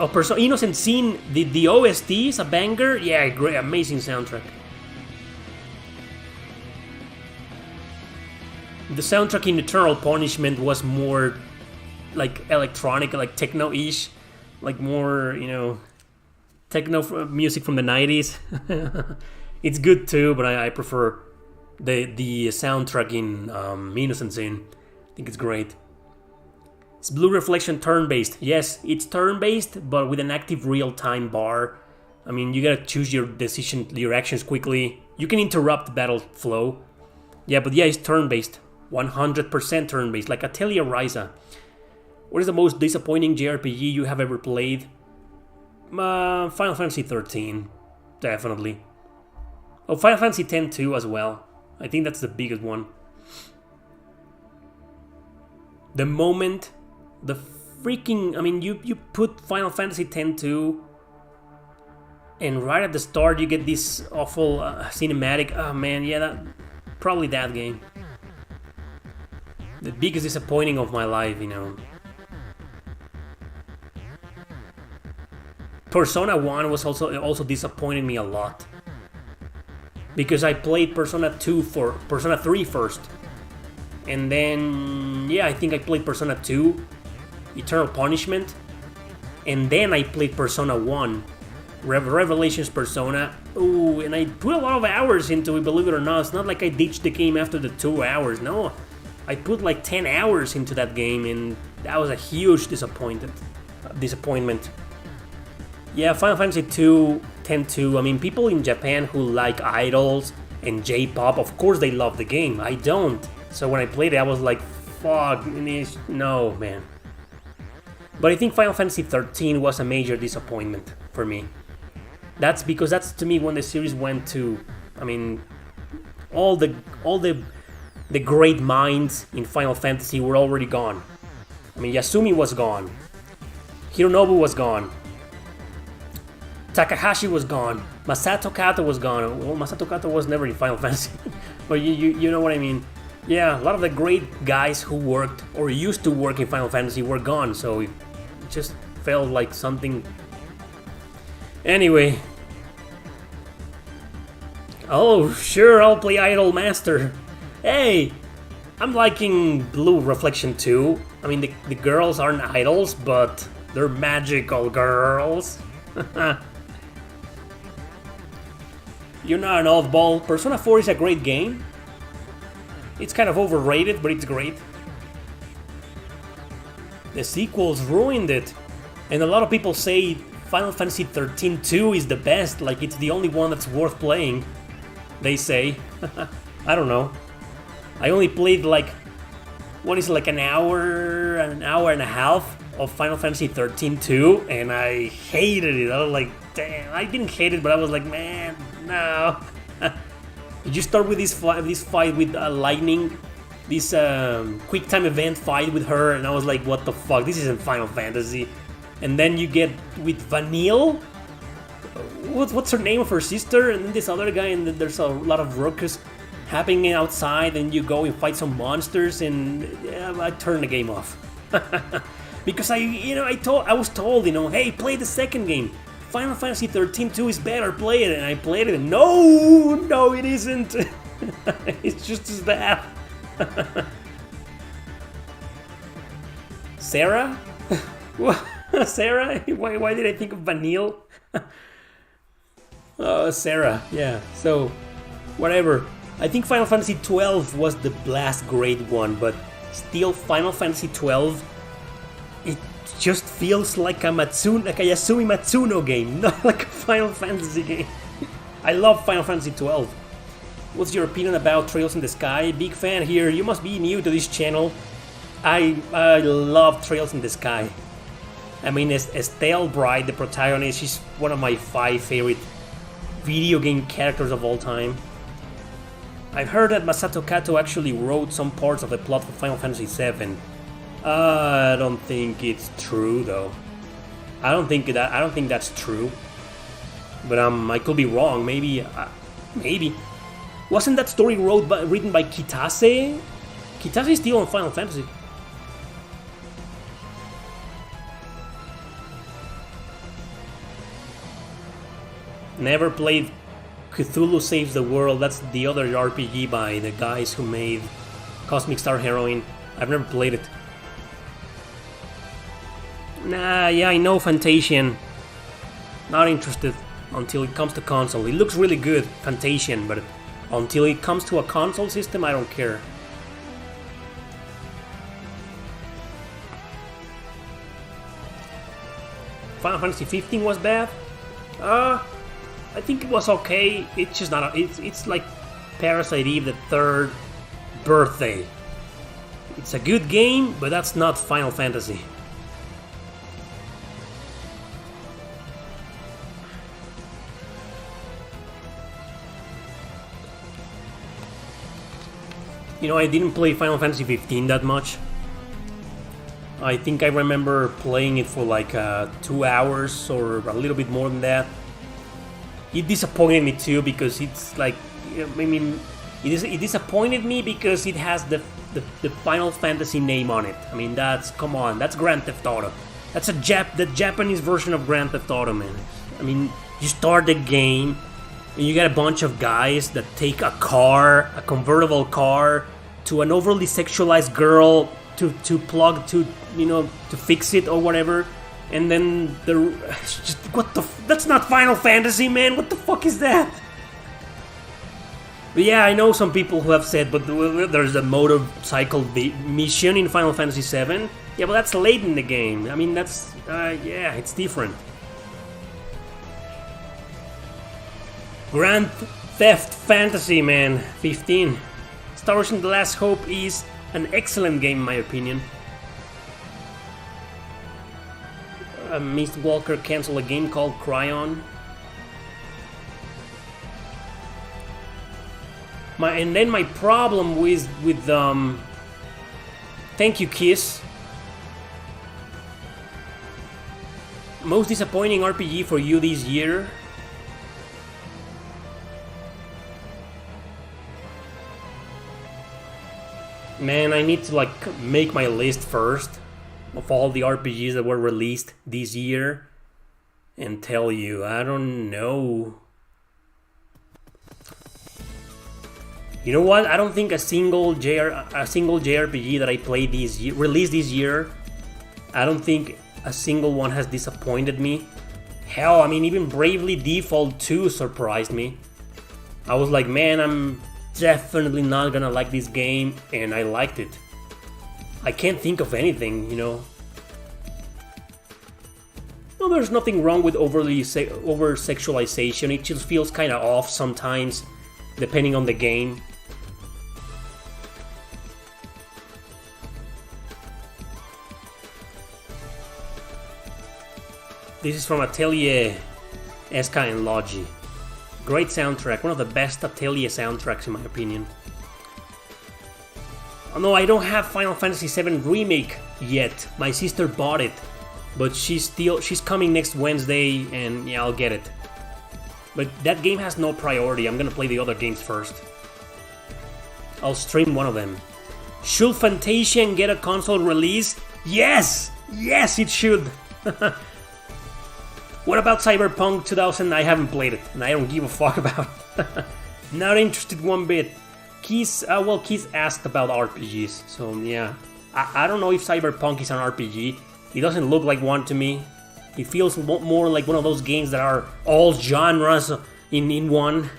Persona Innocent Sin, the OST is a banger. Yeah, great, amazing soundtrack. The soundtrack in Eternal Punishment was more like electronic, like techno-ish, like more, techno music from the 90s. It's good too, but I prefer the soundtrack in Innocent Sin. I think it's great. Is Blue Reflection turn-based? Yes, it's turn-based, but with an active real-time bar. I mean, you gotta choose your actions quickly. You can interrupt the battle flow. Yeah, but yeah, it's turn-based. 100% turn-based, like Atelier Ryza. What is the most disappointing JRPG you have ever played? Final Fantasy 13, definitely. Oh, Final Fantasy 10 too as well. I think that's the biggest one. The moment, the freaking, I mean, you put Final Fantasy 10 too, and right at the start you get this awful cinematic. Oh man, yeah, probably that game. The biggest disappointing of my life, Persona 1 was also disappointing me a lot. Because I played Persona 3 first. And then, yeah, I think I played Persona 2, Eternal Punishment. And then I played Persona 1, Revelations Persona. Ooh, and I put a lot of hours into it, believe it or not. It's not like I ditched the game after the 2 hours, no. I put like 10 hours into that game, and that was a huge disappointment. Yeah, Final Fantasy 10-2. I mean, people in Japan who like idols and J-pop, of course they love the game. I don't. So when I played it, I was like, fuck, no, man. But I think Final Fantasy 13 was a major disappointment for me. That's because that's to me when the series went to, I mean, all the great minds in Final Fantasy were already gone. I mean, Yasumi was gone. Hironobu was gone. Takahashi was gone. Masato Kato was gone. Well, Masato Kato was never in Final Fantasy. But you know what I mean. Yeah, a lot of the great guys who worked or used to work in Final Fantasy were gone. So it just felt like something. Anyway. Oh, sure, I'll play Idol Master. Hey, I'm liking Blue Reflection 2. I mean, the girls aren't idols, but they're magical girls. You're not an oddball. Persona 4 is a great game. It's kind of overrated, but it's great. The sequels ruined it. And a lot of people say Final Fantasy 13-2 is the best, like it's the only one that's worth playing. They say. I don't know. I only played like, what is it, like an hour and a half of Final Fantasy 13-2, and I hated it. I was like, damn, I didn't hate it, but I was like, man, no. Did you start with this fight with Lightning? This quick time event fight with her, and I was like, what the fuck, this isn't Final Fantasy. And then you get with Vanille, what's her name of her sister, and then this other guy, and then there's a lot of ruckus happening outside, and you go and fight some monsters, and yeah, I turned the game off. Because I was told, hey, play the second game. Final Fantasy 13-2 is better, play it, and I played it, and no, it isn't. It's just as bad. Sarah? What? Sarah? Why did I think of Vanille? Sarah, yeah, so, whatever. I think Final Fantasy XII was the last great one, but still Final Fantasy XII, it just feels like a Yasumi Matsuno game, not like a Final Fantasy game. I love Final Fantasy XII. What's your opinion about Trails in the Sky? Big fan here, you must be new to this channel. I love Trails in the Sky. I mean, Estelle Bright, the protagonist, she's one of my 5 favorite video game characters of all time. I've heard that Masato Kato actually wrote some parts of the plot for Final Fantasy VII. I don't think it's true, though. I don't think that's true. But I could be wrong. Maybe. Wasn't that story written by Kitase? Kitase is still on Final Fantasy. Never played Cthulhu Saves the World. That's the other RPG by the guys who made Cosmic Star Heroine. I've never played it. Nah, yeah, I know Fantasian. Not interested until it comes to console. It looks really good, Fantasian, but until it comes to a console system, I don't care. Final Fantasy 15 was bad? I think it was okay. It's just not. It's like Parasite Eve, the third birthday. It's a good game, but that's not Final Fantasy. I didn't play Final Fantasy 15 that much. I think I remember playing it for like 2 hours or a little bit more than that. It disappointed me too because it's like, it disappointed me because it has the Final Fantasy name on it. I mean, come on, that's Grand Theft Auto. That's the Japanese version of Grand Theft Auto, man. I mean, you start the game and you get a bunch of guys that take a convertible car, to an overly sexualized girl to fix it or whatever. And then that's not Final Fantasy, man. What the fuck is that? But yeah, I know some people who have said, but there's a motorcycle mission in Final Fantasy VII. Yeah, but that's late in the game. I mean, that's yeah, it's different. Grand Theft Fantasy, man, 15. Star Wars: The Last Hope is an excellent game, in my opinion. Mistwalker canceled a game called Cryon. My problem with thank you, Kiss. Most disappointing RPG for you this year? Man, I need to make my list first of all the RPGs that were released this year and tell you. I don't know. You know what? I don't think a single JRPG that I played released this year, I don't think a single one has disappointed me. Hell, I mean, even Bravely Default 2 surprised me. I was like, man, I'm definitely not gonna like this game, and I liked it. I can't think of anything, you know. No, there's nothing wrong with over-sexualization. It just feels kind of off sometimes, depending on the game. This is from Atelier Eska and Logi. Great soundtrack, one of the best Atelier soundtracks in my opinion. Oh no, I don't have Final Fantasy VII Remake yet. My sister bought it, but she's coming next Wednesday, and yeah, I'll get it. But that game has no priority. I'm gonna play the other games first. I'll stream one of them. Should Fantasian get a console release? Yes! Yes, it should! What about Cyberpunk 2000? I haven't played it, and I don't give a fuck about it. Not interested one bit. Keith asked about RPGs, so yeah. I don't know if Cyberpunk is an RPG. It doesn't look like one to me. It feels more like one of those games that are all genres in one.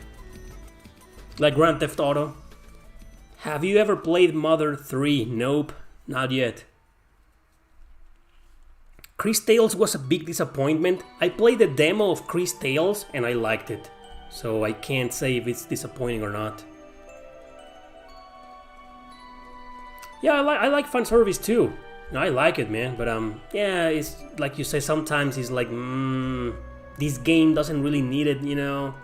Like Grand Theft Auto. Have you ever played Mother 3? Nope, not yet. Chris Tales was a big disappointment. I played the demo of Chris Tales and I liked it. So I can't say if it's disappointing or not. Yeah, I like fan service too. No, I like it, man. But yeah, it's like you say, sometimes it's like, this game doesn't really need it, you know.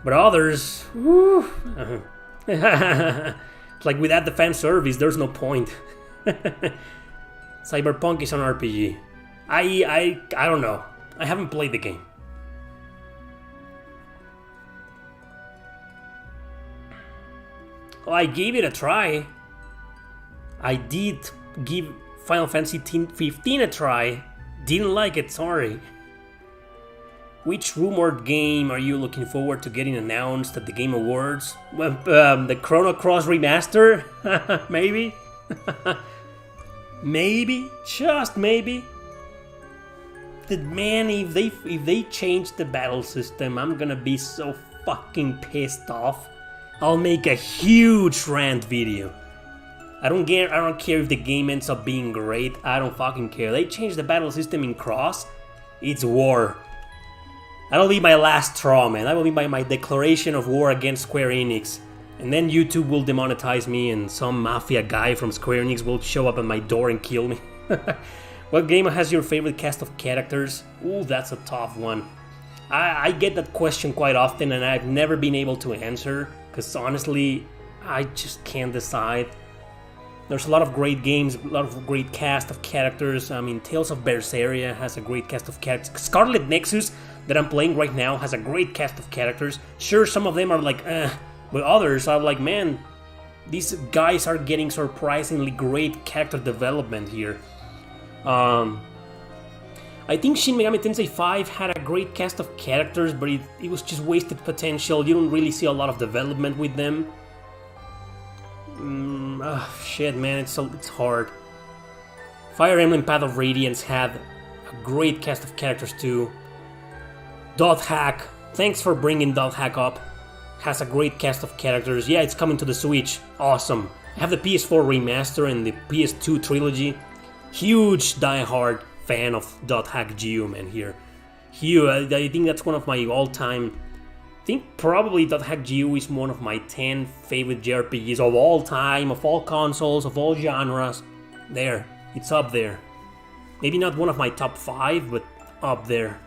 But others, whew. It's like without the fan service, there's no point. Cyberpunk is an RPG. I don't know. I haven't played the game. Oh, I gave it a try. I did give Final Fantasy 15 a try. Didn't like it, sorry. Which rumored game are you looking forward to getting announced at the Game Awards? Well, the Chrono Cross remaster? Maybe? Maybe, just maybe. Man, if they change the battle system, I'm gonna be so fucking pissed off. I'll make a huge rant video. I don't care if the game ends up being great. I don't fucking care. They changed the battle system in Cross. It's war. That'll be my last straw, man. That will be my declaration of war against Square Enix. And then YouTube will demonetize me and some mafia guy from Square Enix will show up at my door and kill me. What game has your favorite cast of characters? Ooh, that's a tough one. I get that question quite often and I've never been able to answer. Because honestly, I just can't decide. There's a lot of great games, a lot of great cast of characters. I mean, Tales of Berseria has a great cast of characters. Scarlet Nexus, that I'm playing right now, has a great cast of characters. Sure, some of them are like, but others are like, man, these guys are getting surprisingly great character development here. I think Shin Megami Tensei 5 had a great cast of characters, but it was just wasted potential. You don't really see a lot of development with them. Shit, man, it's hard. Fire Emblem Path of Radiance had a great cast of characters too. Dot Hack, thanks for bringing Dot Hack up. Has a great cast of characters. Yeah, it's coming to the Switch. Awesome. I have the PS4 remaster and the PS2 trilogy. Huge diehard fan of Dot Hack Geo, man, here. Huge. I think that's one of my all-time... I think probably Dot Hack Geo is one of my 10 favorite JRPGs of all time, of all consoles, of all genres. There. It's up there. Maybe not one of my top 5, but up there.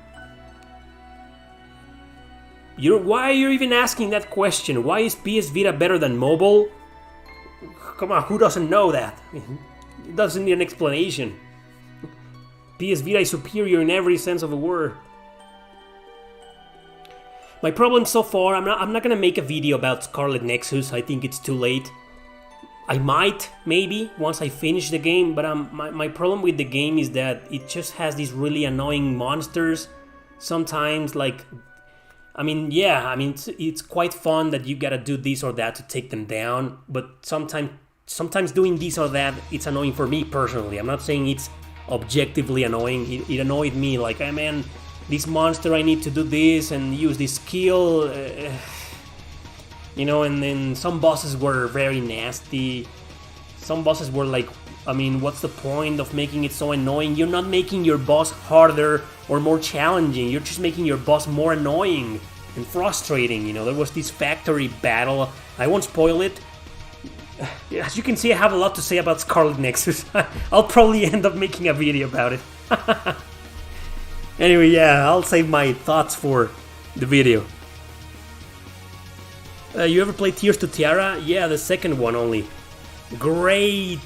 Why are you even asking that question? Why is PS Vita better than mobile? Come on, who doesn't know that? It doesn't need an explanation. PS Vita is superior in every sense of the word. My problem so far, I'm not gonna make a video about Scarlet Nexus. I think it's too late. I might, maybe, once I finish the game, but my problem with the game is that it just has these really annoying monsters. Sometimes, like... I mean, yeah, I mean, it's quite fun that you gotta do this or that to take them down, but sometimes doing this or that, it's annoying for me personally. I'm not saying it's objectively annoying. It annoyed me, like, hey man, this monster, I need to do this and use this skill, you know, and then some bosses were very nasty. Some bosses were like, I mean, what's the point of making it so annoying? You're not making your boss harder or more challenging. You're just making your boss more annoying and frustrating. You know, there was this factory battle. I won't spoil it. As you can see, I have a lot to say about Scarlet Nexus. I'll probably end up making a video about it. Anyway, yeah, I'll save my thoughts for the video. You ever play Tears to Tiara? Yeah, the second one only. Great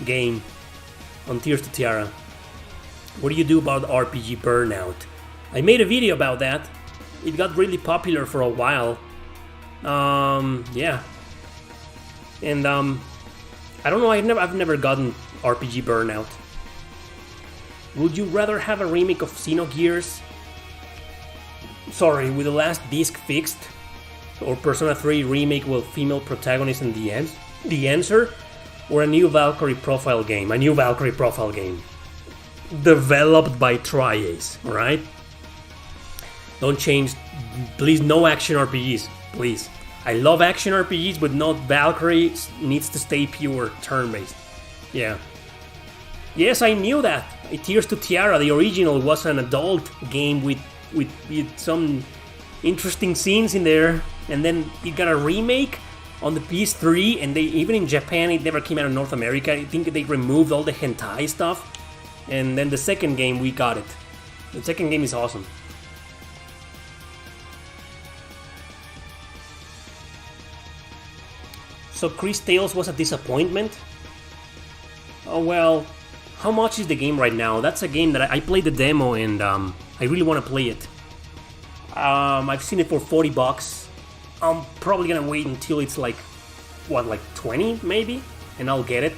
game on Tears to Tiara. What do you do about RPG burnout? I made a video about that. It got really popular for a while. Yeah. And I don't know, I've never gotten RPG burnout. Would you rather have a remake of Xenogears? Sorry, with the last disc fixed? Or Persona 3 remake with female protagonist in the end? The answer? Or a new Valkyrie profile game? A new Valkyrie profile game. Developed by Tri-Ace, alright? Don't change. Please, no action RPGs. Please. I love action RPGs, but not Valkyrie. Needs to stay pure, turn-based. Yeah. Yes, I knew that. Tears to Tiara, the original, was an adult game with some interesting scenes in there. And then it got a remake on the PS3, and they even in Japan, it never came out in North America. I think they removed all the hentai stuff. And then the second game, we got it. The second game is awesome. So Chris Tales was a disappointment? Oh well, how much is the game right now? That's a game that I played the demo and I really want to play it. I've seen it for $40. I'm probably gonna wait until it's like, what, like 20 maybe? And I'll get it.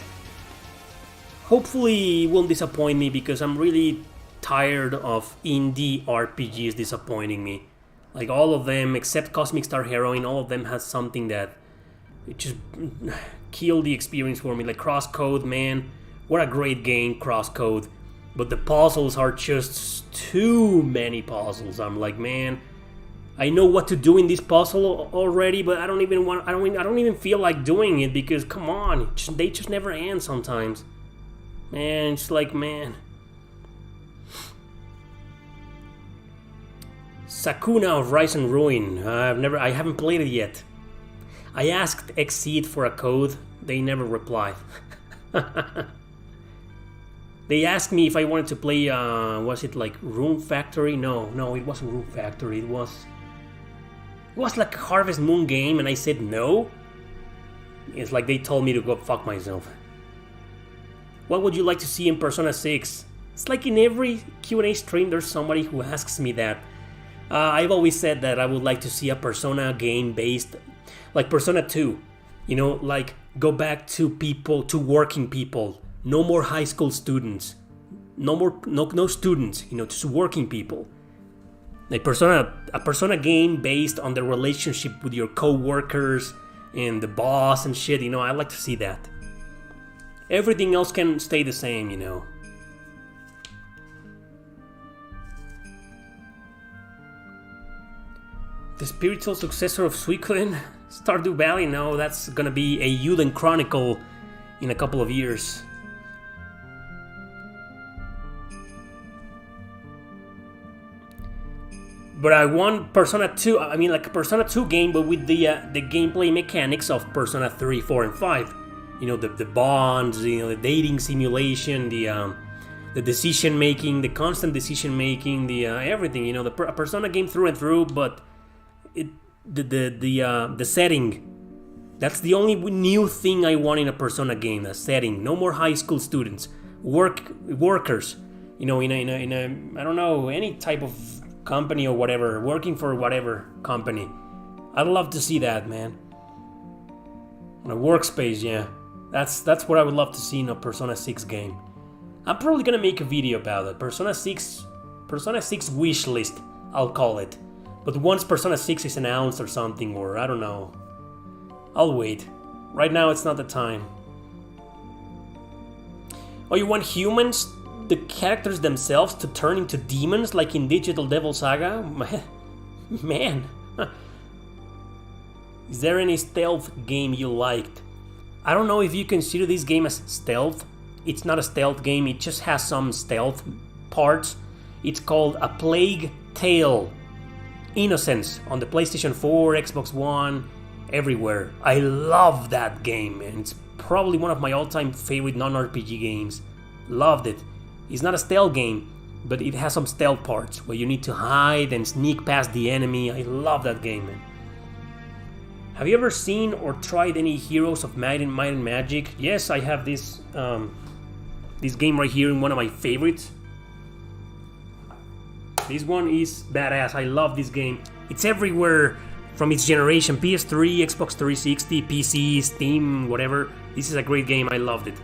Hopefully it won't disappoint me because I'm really tired of indie RPGs disappointing me. Like all of them, except Cosmic Star Heroine, all of them has something that it just killed the experience for me. Like Crosscode, man, what a great game, Crosscode. But the puzzles are just too many puzzles. I'm like, man, I know what to do in this puzzle already, but I don't even feel like doing it because, come on, they just never end sometimes. Man, it's like, man. Sakuna of Rise and Ruin. I haven't played it yet. I asked Exceed for a code. They never replied. They asked me if I wanted to play, was it like Room Factory? No, it wasn't Room Factory. It was like a Harvest Moon game, and I said no. It's like they told me to go fuck myself. What would you like to see in Persona 6? It's like in every Q&A stream there's somebody who asks me that. I've always said that I would like to see a Persona game based, like Persona 2. You know, like go back to working people. No more high school students. No students, you know, just working people. Like a Persona game based on the relationship with your co-workers and the boss and shit, you know, I'd like to see that. Everything else can stay the same, you know. The spiritual successor of Suikoden? Stardew Valley? No, that's gonna be a Eiyuden Chronicle in a couple of years. But I want Persona 2, I mean like a Persona 2 game, but with the gameplay mechanics of Persona 3, 4, and 5. You know, the bonds, you know, the dating simulation, the decision making, the constant decision making, the everything. You know, a Persona game through and through, but the setting. That's the only new thing I want in a Persona game. The setting. No more high school students, workers. You know, in a I don't know, any type of company or whatever, working for whatever company. I'd love to see that, man. On a workspace, yeah. That's what I would love to see in a Persona 6 game. I'm probably gonna make a video about it. Persona 6 wish list. I'll call it. But once Persona 6 is announced or something, or I don't know, I'll wait. Right now it's not the time. Oh, you want humans, the characters themselves, to turn into demons like in Digital Devil Saga? Man. Is there any stealth game you liked? I don't know if you consider this game as stealth. It's not a stealth game, it just has some stealth parts. It's called A Plague Tale: Innocence on the PlayStation 4, Xbox One, everywhere. I love that game, man. It's probably one of my all-time favorite non-RPG games. Loved it. It's not a stealth game, but it has some stealth parts where you need to hide and sneak past the enemy. I love that game, man. Have you ever seen or tried any Heroes of Might and Magic? Yes, I have this game right here in one of my favorites. This one is badass. I love this game. It's everywhere from its generation: PS3, Xbox 360, PC, Steam, whatever. This is a great game. I loved it.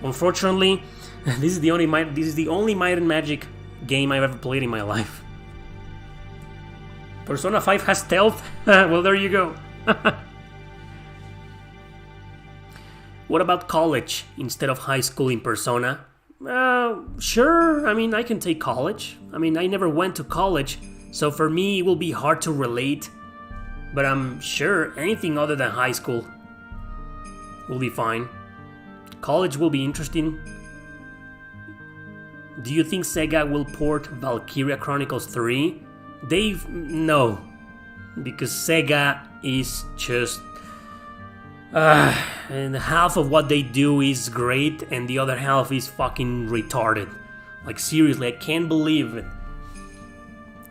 Unfortunately, this is the only Might and Magic game I've ever played in my life. Persona 5 has stealth? Well, there you go. What about college instead of high school in Persona? Sure, I mean, I can take college. I mean, I never went to college, so for me it will be hard to relate. But I'm sure anything other than high school will be fine. College will be interesting. Do you think Sega will port Valkyria Chronicles 3? Dave, no. Because Sega is just... and half of what they do is great, and the other half is fucking retarded. Like, seriously, I can't believe it.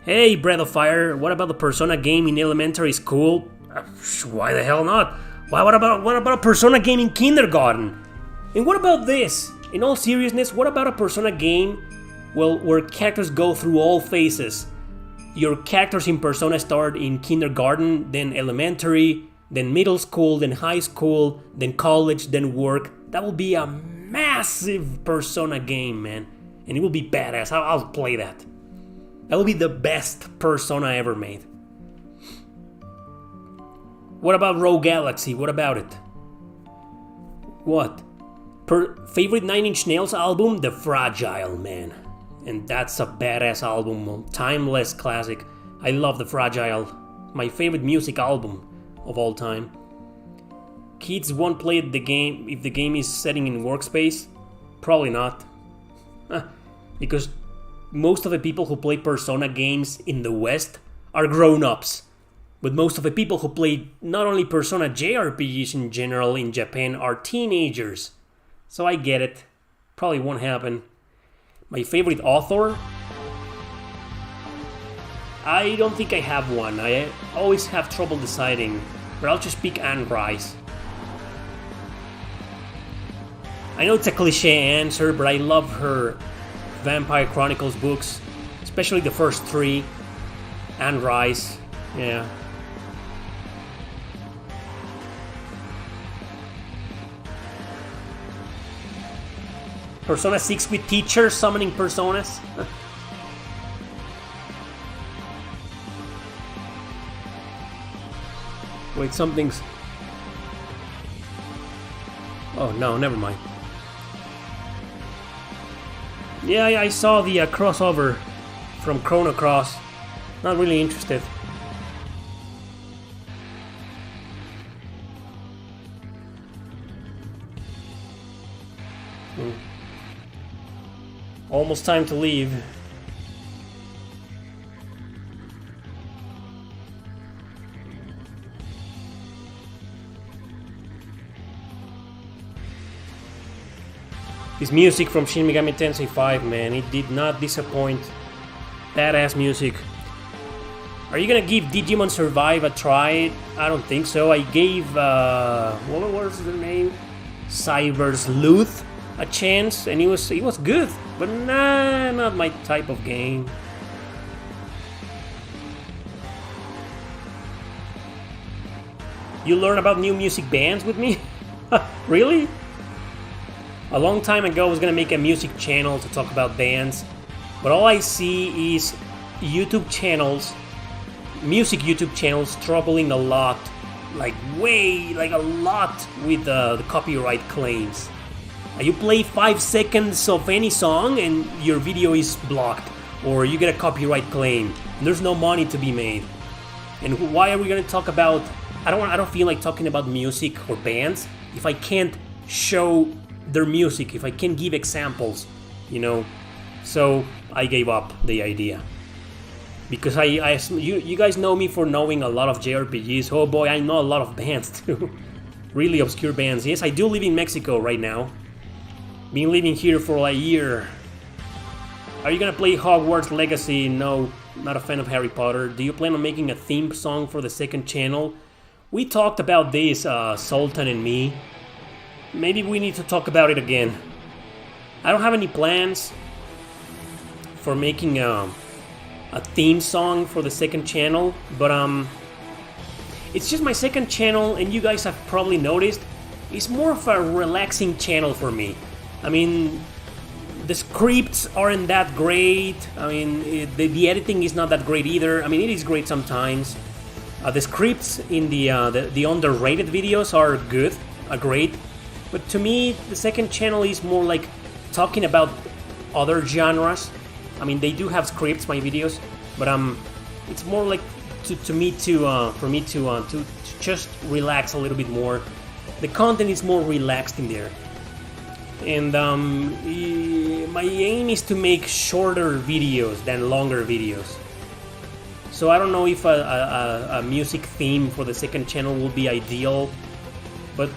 Hey, Breath of Fire, what about the Persona game in elementary school? Why the hell not? What about a Persona game in kindergarten? And what about this? In all seriousness, what about a Persona game, well, where characters go through all phases? Your characters in Persona start in kindergarten, then elementary, then middle school, then high school, then college, then work. That will be a massive Persona game, man. And it will be badass. I'll play that. That will be the best Persona ever made. What about Rogue Galaxy? What about it? What? Favorite Nine Inch Nails album? The Fragile, man. And that's a badass album. Timeless classic. I love The Fragile. My favorite music album of all time. Kids won't play the game if the game is setting in workspace? Probably not. Because most of the people who play Persona games in the West are grown-ups. But most of the people who play not only Persona JRPGs in general in Japan are teenagers. So I get it. Probably won't happen. My favorite author? I don't think I have one. I always have trouble deciding. But I'll just pick Anne Rice. I know it's a cliche answer, but I love her Vampire Chronicles books. Especially the first three. Anne Rice. Yeah. Persona 6 with teachers summoning personas. Wait, something's... Oh, no, never mind. Yeah, I saw the crossover from Chrono Cross. Not really interested. Almost time to leave. This music from Shin Megami Tensei 5, man, it did not disappoint. Badass music. Are you gonna give Digimon Survive a try? I don't think so. I gave, what was the name? Cyber's Luth a chance, and it was good, but nah, not my type of game. You learn about new music bands with me? Really? A long time ago I was gonna make a music channel to talk about bands, but all I see is YouTube channels, music YouTube channels, struggling a lot, like a lot with the copyright claims. You play 5 seconds of any song and your video is blocked, or you get a copyright claim. There's no money to be made. And why are we gonna talk about? I don't feel like talking about music or bands if I can't show their music, if I can't give examples, you know. So I gave up the idea. Because you guys know me for knowing a lot of JRPGs. Oh boy, I know a lot of bands too. Really obscure bands. Yes, I do live in Mexico right now. Been living here for a year. Are you gonna play Hogwarts Legacy? No, not a fan of Harry Potter. Do you plan on making a theme song for the second channel? We talked about this, Sultan and me. Maybe we need to talk about it again. I don't have any plans for making a theme song for the second channel, but it's just my second channel, and you guys have probably noticed, it's more of a relaxing channel for me. I mean, the scripts aren't that great. I mean, the editing is not that great either. I mean, it is great sometimes. The scripts in the underrated videos are good, are great. But to me, the second channel is more like talking about other genres. I mean, they do have scripts, my videos, but it's more like for me to just relax a little bit more. The content is more relaxed in there. And my aim is to make shorter videos than longer videos. So I don't know if a music theme for the second channel will be ideal, but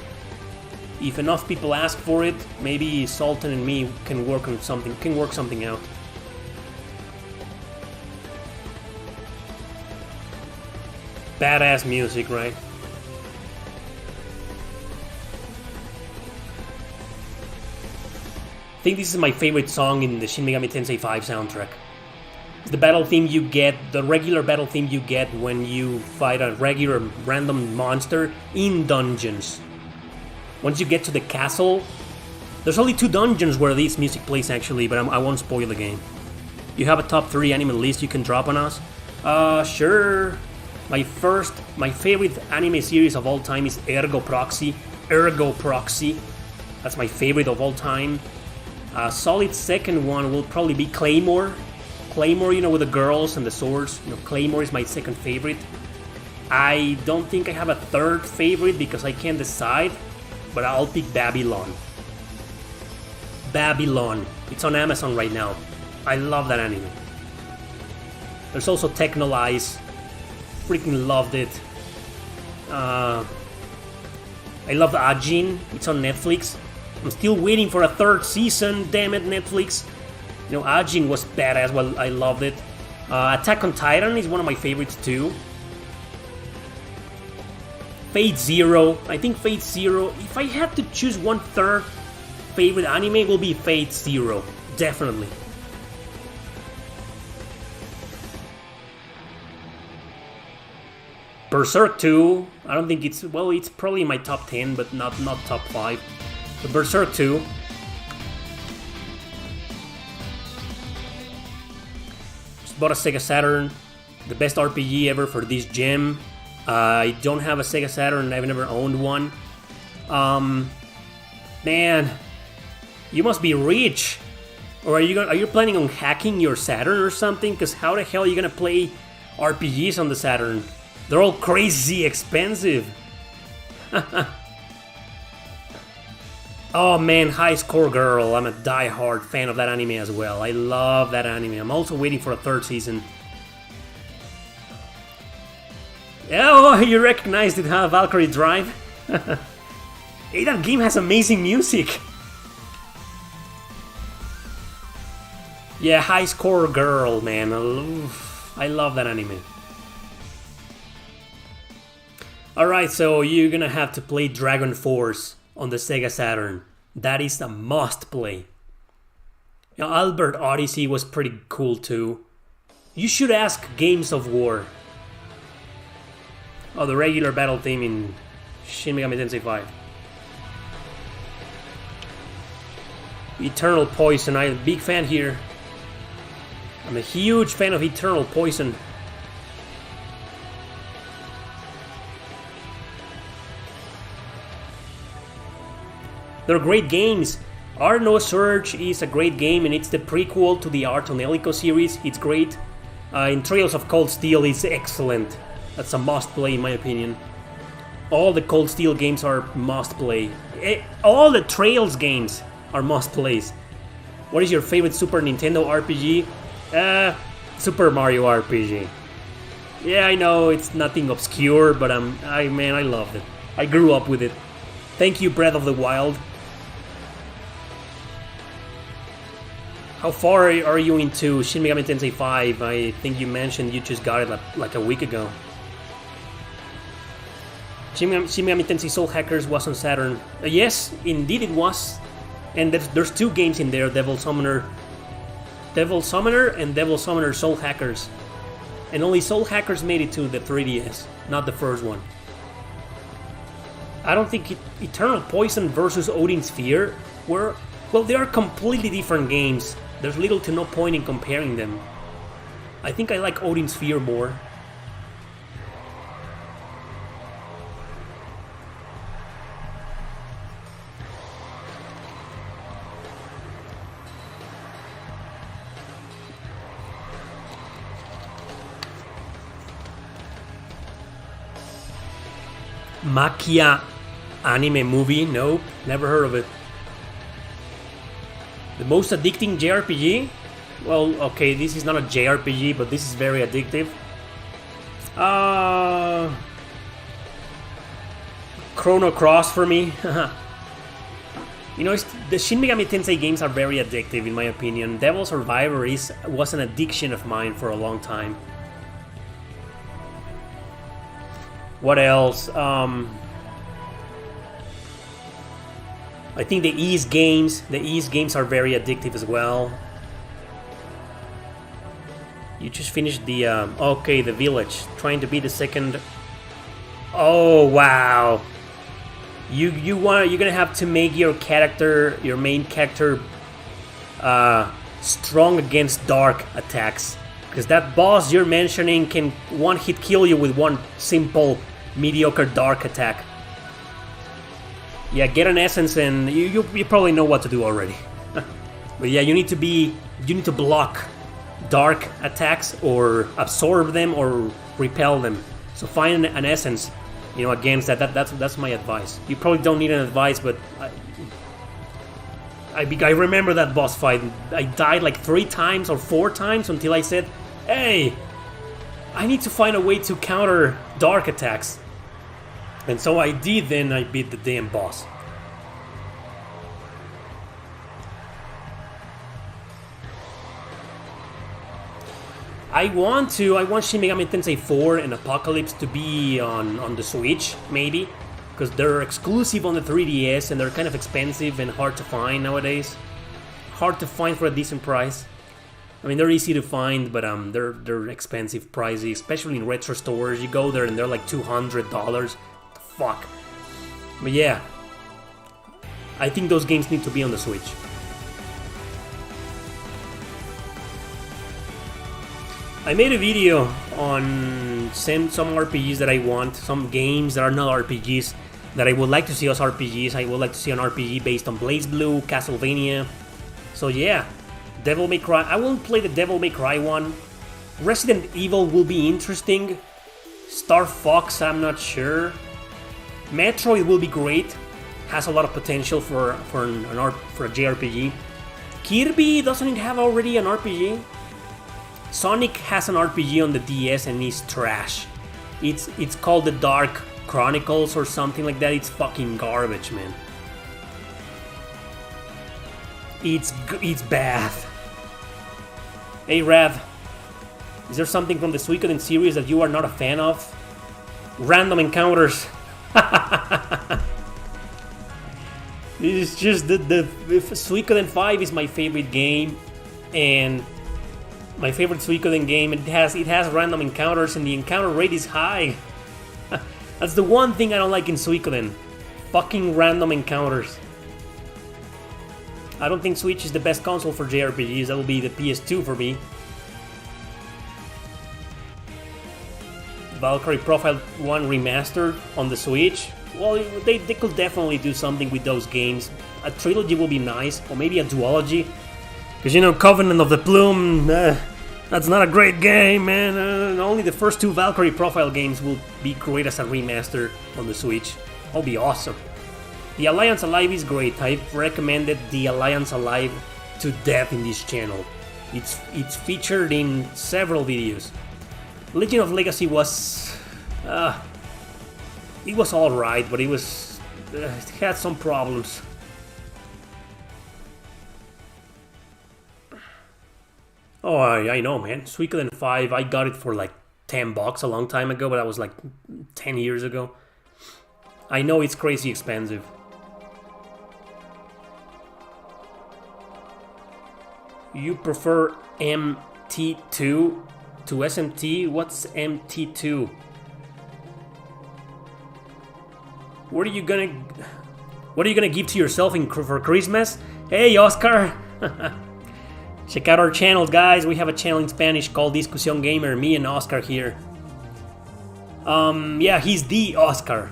if enough people ask for it, maybe Sultan and me can work something out. Badass music, right? I think this is my favorite song in the Shin Megami Tensei 5 soundtrack. It's the battle theme you get, the regular battle theme you get when you fight a regular random monster in dungeons. Once you get to the castle, there's only 2 dungeons where this music plays actually, but I won't spoil the game. You have a top 3 anime list you can drop on us? Sure. My favorite anime series of all time is Ergo Proxy. That's my favorite of all time. Solid second one will probably be Claymore. Claymore, you know, with the girls and the swords. You know, Claymore is my second favorite. I don't think I have a third favorite because I can't decide, but I'll pick Babylon. Babylon. It's on Amazon right now. I love that anime. There's also Technolize. Freaking loved it. I love Ajin. It's on Netflix. I'm still waiting for a 3rd season. Damn it, Netflix. You know, Ajin was badass. Well, I loved it. Attack on Titan is one of my favorites too. Fate Zero. I think Fate Zero. If I had to choose one third favorite anime, it will be Fate Zero. Definitely. Berserk 2. I don't think it's probably in my top 10, but not top 5. But Berserk 2. Just bought a Sega Saturn. The best RPG ever for this gem. I don't have a Sega Saturn. I've never owned one. Man, you must be rich. Or are you planning on hacking your Saturn or something? Because how the hell are you gonna play RPGs on the Saturn? They're all crazy expensive. Oh man, High Score Girl. I'm a die-hard fan of that anime as well. I love that anime. I'm also waiting for a 3rd season. Oh, you recognized it, huh? Valkyrie Drive? Hey, that game has amazing music. Yeah, High Score Girl, man. I love that anime. Alright, so you're gonna have to play Dragon Force on the Sega Saturn. That is a must play. You know, Albert Odyssey was pretty cool too. You should ask Games of War. Oh, the regular battle theme in Shin Megami Tensei 5. Eternal Poison, I'm a big fan here. I'm a huge fan of Eternal Poison. They're great games. Art No Surge is a great game, and it's the prequel to the Art on Ellico series. It's great. And Trails of Cold Steel is excellent. That's a must-play in my opinion. All the Cold Steel games are must-play. All the Trails games are must-plays. What is your favorite Super Nintendo RPG? Super Mario RPG. Yeah, I know it's nothing obscure, but I loved it. I grew up with it. Thank you, Breath of the Wild. How far are you into Shin Megami Tensei 5? I think you mentioned you just got it like a week ago. Shin Megami Tensei Soul Hackers was on Saturn. Yes, indeed it was. And there's two games in there, Devil Summoner and Devil Summoner Soul Hackers. And only Soul Hackers made it to the 3DS, not the first one. I don't think Eternal Poison versus Odin Sphere were... Well, they are completely different games. There's little to no point in comparing them. I think I like Odin Sphere more. Makia anime movie? Nope, never heard of it. The most addicting JRPG? Well, okay, this is not a JRPG, but this is very addictive. Chrono Cross for me. You know, the Shin Megami Tensei games are very addictive in my opinion. Devil Survivor was an addiction of mine for a long time. What else? I think the Ys games are very addictive as well. You just finished the okay, the village, trying to be the second. Oh wow! You're gonna have to make your main character, strong against dark attacks, because that boss you're mentioning can one-hit kill you with one simple mediocre dark attack. Yeah, get an essence and you probably know what to do already. But yeah, you need to block dark attacks or absorb them or repel them. So find an essence, you know, against that. That's my advice. You probably don't need an advice, but I remember that boss fight. I died like 3 times or 4 times until I said, "Hey, I need to find a way to counter dark attacks." And so I did, then I beat the damn boss. I want Shin Megami Tensei 4 and Apocalypse to be on the Switch, maybe. Because they're exclusive on the 3DS and they're kind of expensive and hard to find nowadays. Hard to find for a decent price. I mean, they're easy to find, but they're expensive, pricey, especially in retro stores. You go there and they're like $200. Fuck. But yeah, I think those games need to be on the Switch. I made a video on some RPGs that I want, some games that are not RPGs that I would like to see as RPGs. I would like to see an RPG based on BlazBlue, Castlevania. So yeah, Devil May Cry. I won't play the Devil May Cry one. Resident Evil will be interesting. Star Fox, I'm not sure. Metroid will be great. Has a lot of potential for a JRPG. Kirby, doesn't it have already an RPG? Sonic has an RPG on the DS and it's trash. It's called the Dark Chronicles or something like that. It's fucking garbage, man. It's bad. Hey Rav, is there something from the Suikoden series that you are not a fan of? Random encounters. This is just the Suikoden 5 is my favorite game, and my favorite Suikoden game. It has random encounters, and the encounter rate is high. That's the one thing I don't like in Suikoden. Fucking random encounters. I don't think Switch is the best console for JRPGs. That will be the PS2 for me. Valkyrie Profile 1 Remastered on the Switch, well, they could definitely do something with those games. A trilogy will be nice, or maybe a duology. Because, you know, Covenant of the Plume, that's not a great game, man. Only the first 2 Valkyrie Profile games will be great as a remaster on the Switch. That'll be awesome. The Alliance Alive is great. I've recommended The Alliance Alive to death in this channel. It's featured in several videos. Legion of Legacy was... it was alright, but it had some problems. Oh, I know, man. Suikoden 5, I got it for like $10 a long time ago, but that was like 10 years ago. I know it's crazy expensive. You prefer MT2 to SMT? What's MT2? What are you gonna give to yourself for Christmas? Hey, Oscar! Check out our channels, guys. We have a channel in Spanish called Discusión Gamer. Me and Oscar here. Yeah, he's the Oscar.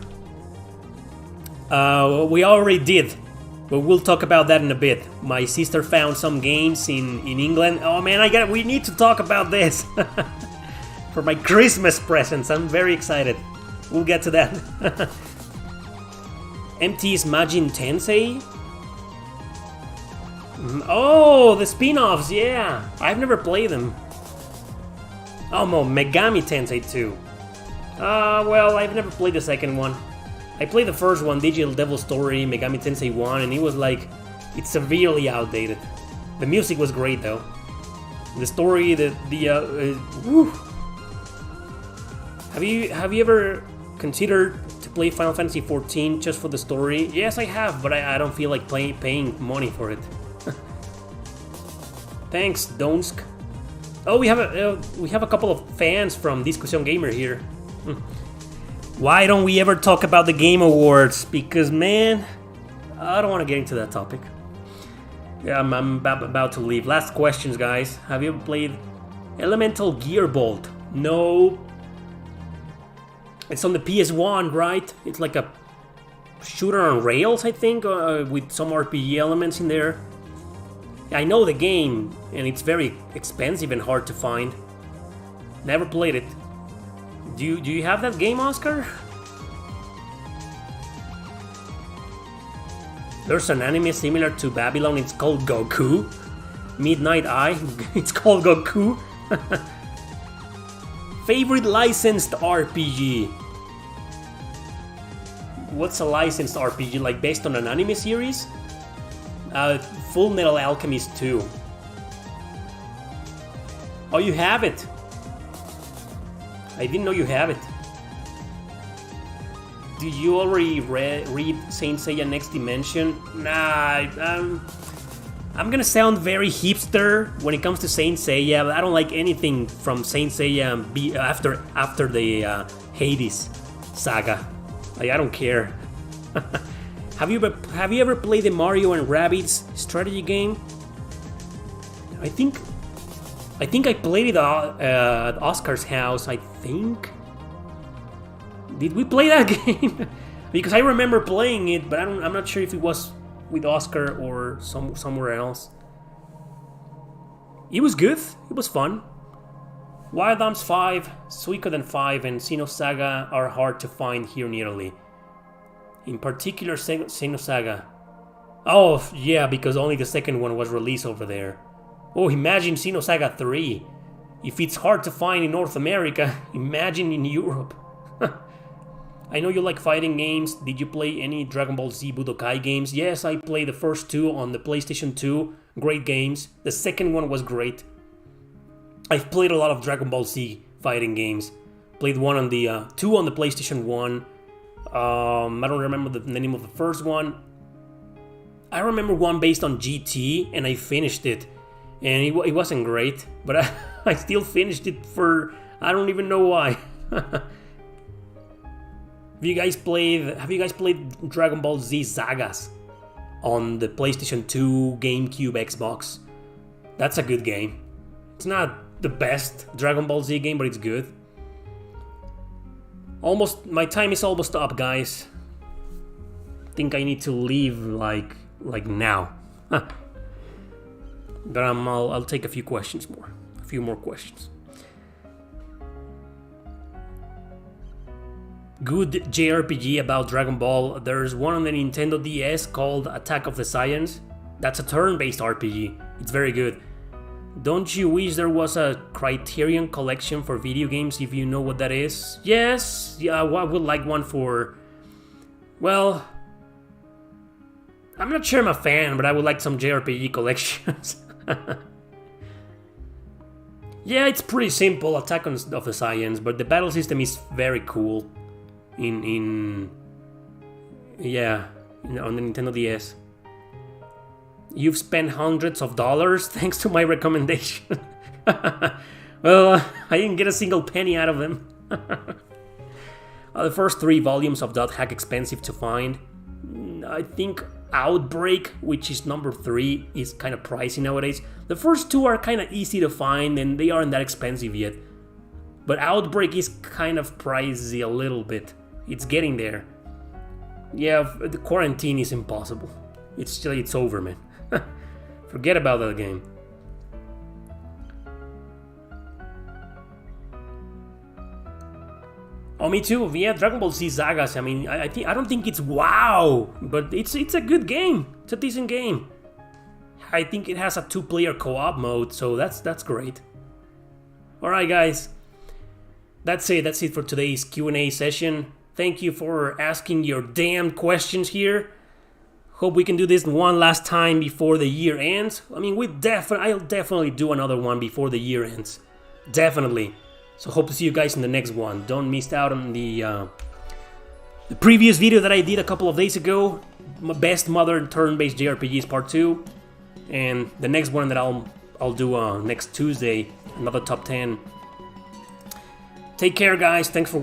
We already did, but we'll talk about that in a bit. My sister found some games in England. Oh man, we need to talk about this for my Christmas presents. I'm very excited. We'll get to that. MT's Majin Tensei. Oh, the spin-offs, yeah. I've never played them. Oh, no, Megami Tensei 2. Well, I've never played the second one. I played the first one, Digital Devil Story, Megami Tensei 1, and it was like, it's severely outdated. The music was great, though. The story, woo. Have you ever considered to play Final Fantasy XIV just for the story? Yes, I have, but I don't feel like paying money for it. Thanks, Donsk. Oh, we have a couple of fans from Discusión Gamer here. Why don't we ever talk about the Game Awards? Because, man, I don't want to get into that topic. Yeah, I'm about to leave. Last questions, guys. Have you ever played Elemental Gearbolt? No. It's on the PS1, right? It's like a shooter on rails, I think, with some RPG elements in there. I know the game, and it's very expensive and hard to find. Never played it. Do you have that game, Oscar? There's an anime similar to Babylon, it's called Goku. Midnight Eye, it's called Goku. Favorite licensed RPG? What's a licensed RPG, like based on an anime series? Full Metal Alchemist 2. Oh, you have it! I didn't know you have it. Did you already read Saint Seiya Next Dimension? Nah, I'm gonna sound very hipster when it comes to Saint Seiya, but I don't like anything from Saint Seiya after the Hades saga. Like, I don't care. Have you ever played the Mario and Rabbids strategy game? I think I played it at Oscar's house, I think. Did we play that game? Because I remember playing it, but I'm not sure if it was with Oscar or somewhere else. It was good. It was fun. Wild Arms 5, Suikoden 5, and Xenosaga are hard to find here in Italy. In particular, Xenosaga. Oh, yeah, because only the second one was released over there. Oh, imagine Xenosaga 3. If it's hard to find in North America, imagine in Europe. I know you like fighting games. Did you play any Dragon Ball Z Budokai games? Yes, I played the first 2 on the PlayStation 2. Great games. The second one was great. I've played a lot of Dragon Ball Z fighting games. Played 2 on the PlayStation 1. I don't remember the name of the first one. I remember one based on GT, and I finished it. And it wasn't great, but I still finished it for... I don't even know why. Have you guys played Dragon Ball Z Sagas on the PlayStation 2, GameCube, Xbox? That's a good game. It's not the best Dragon Ball Z game, but it's good. Almost, my time is almost up, guys. Think I need to leave like now. But I'll take a few more questions. Good JRPG about Dragon Ball. There's one on the Nintendo DS called Attack of the Saiyans. That's a turn-based RPG. It's very good. Don't you wish there was a Criterion collection for video games, if you know what that is? Yes, yeah, I would like one for... Well... I'm not sure I'm a fan, but I would like some JRPG collections. Yeah, it's pretty simple, Attack of the Saiyans, but the battle system is very cool. On the Nintendo DS. You've spent hundreds of dollars thanks to my recommendation. Well, I didn't get a single penny out of them. The first 3 volumes of Dot Hack expensive to find. I think Outbreak, which is number 3, is kind of pricey nowadays. The first 2 are kind of easy to find and they aren't that expensive yet. But Outbreak is kind of pricey a little bit. It's getting there. Yeah, the quarantine is impossible. It's over, man. Forget about that game. Oh, me too. Yeah, Dragon Ball Z Sagas. I mean, I don't think it's wow, but it's a good game. It's a decent game. I think it has a 2-player co-op mode, so that's great. All right, guys. That's it. That's it for today's Q&A session. Thank you for asking your damn questions here. Hope we can do this one last time before the year ends. I mean, I'll definitely do another one before the year ends. Definitely. So hope to see you guys in the next one. Don't miss out on the previous video that I did a couple of days ago. My best modern turn-based JRPGs part 2. And the next one that I'll do next Tuesday. Another top 10. Take care, guys. Thanks for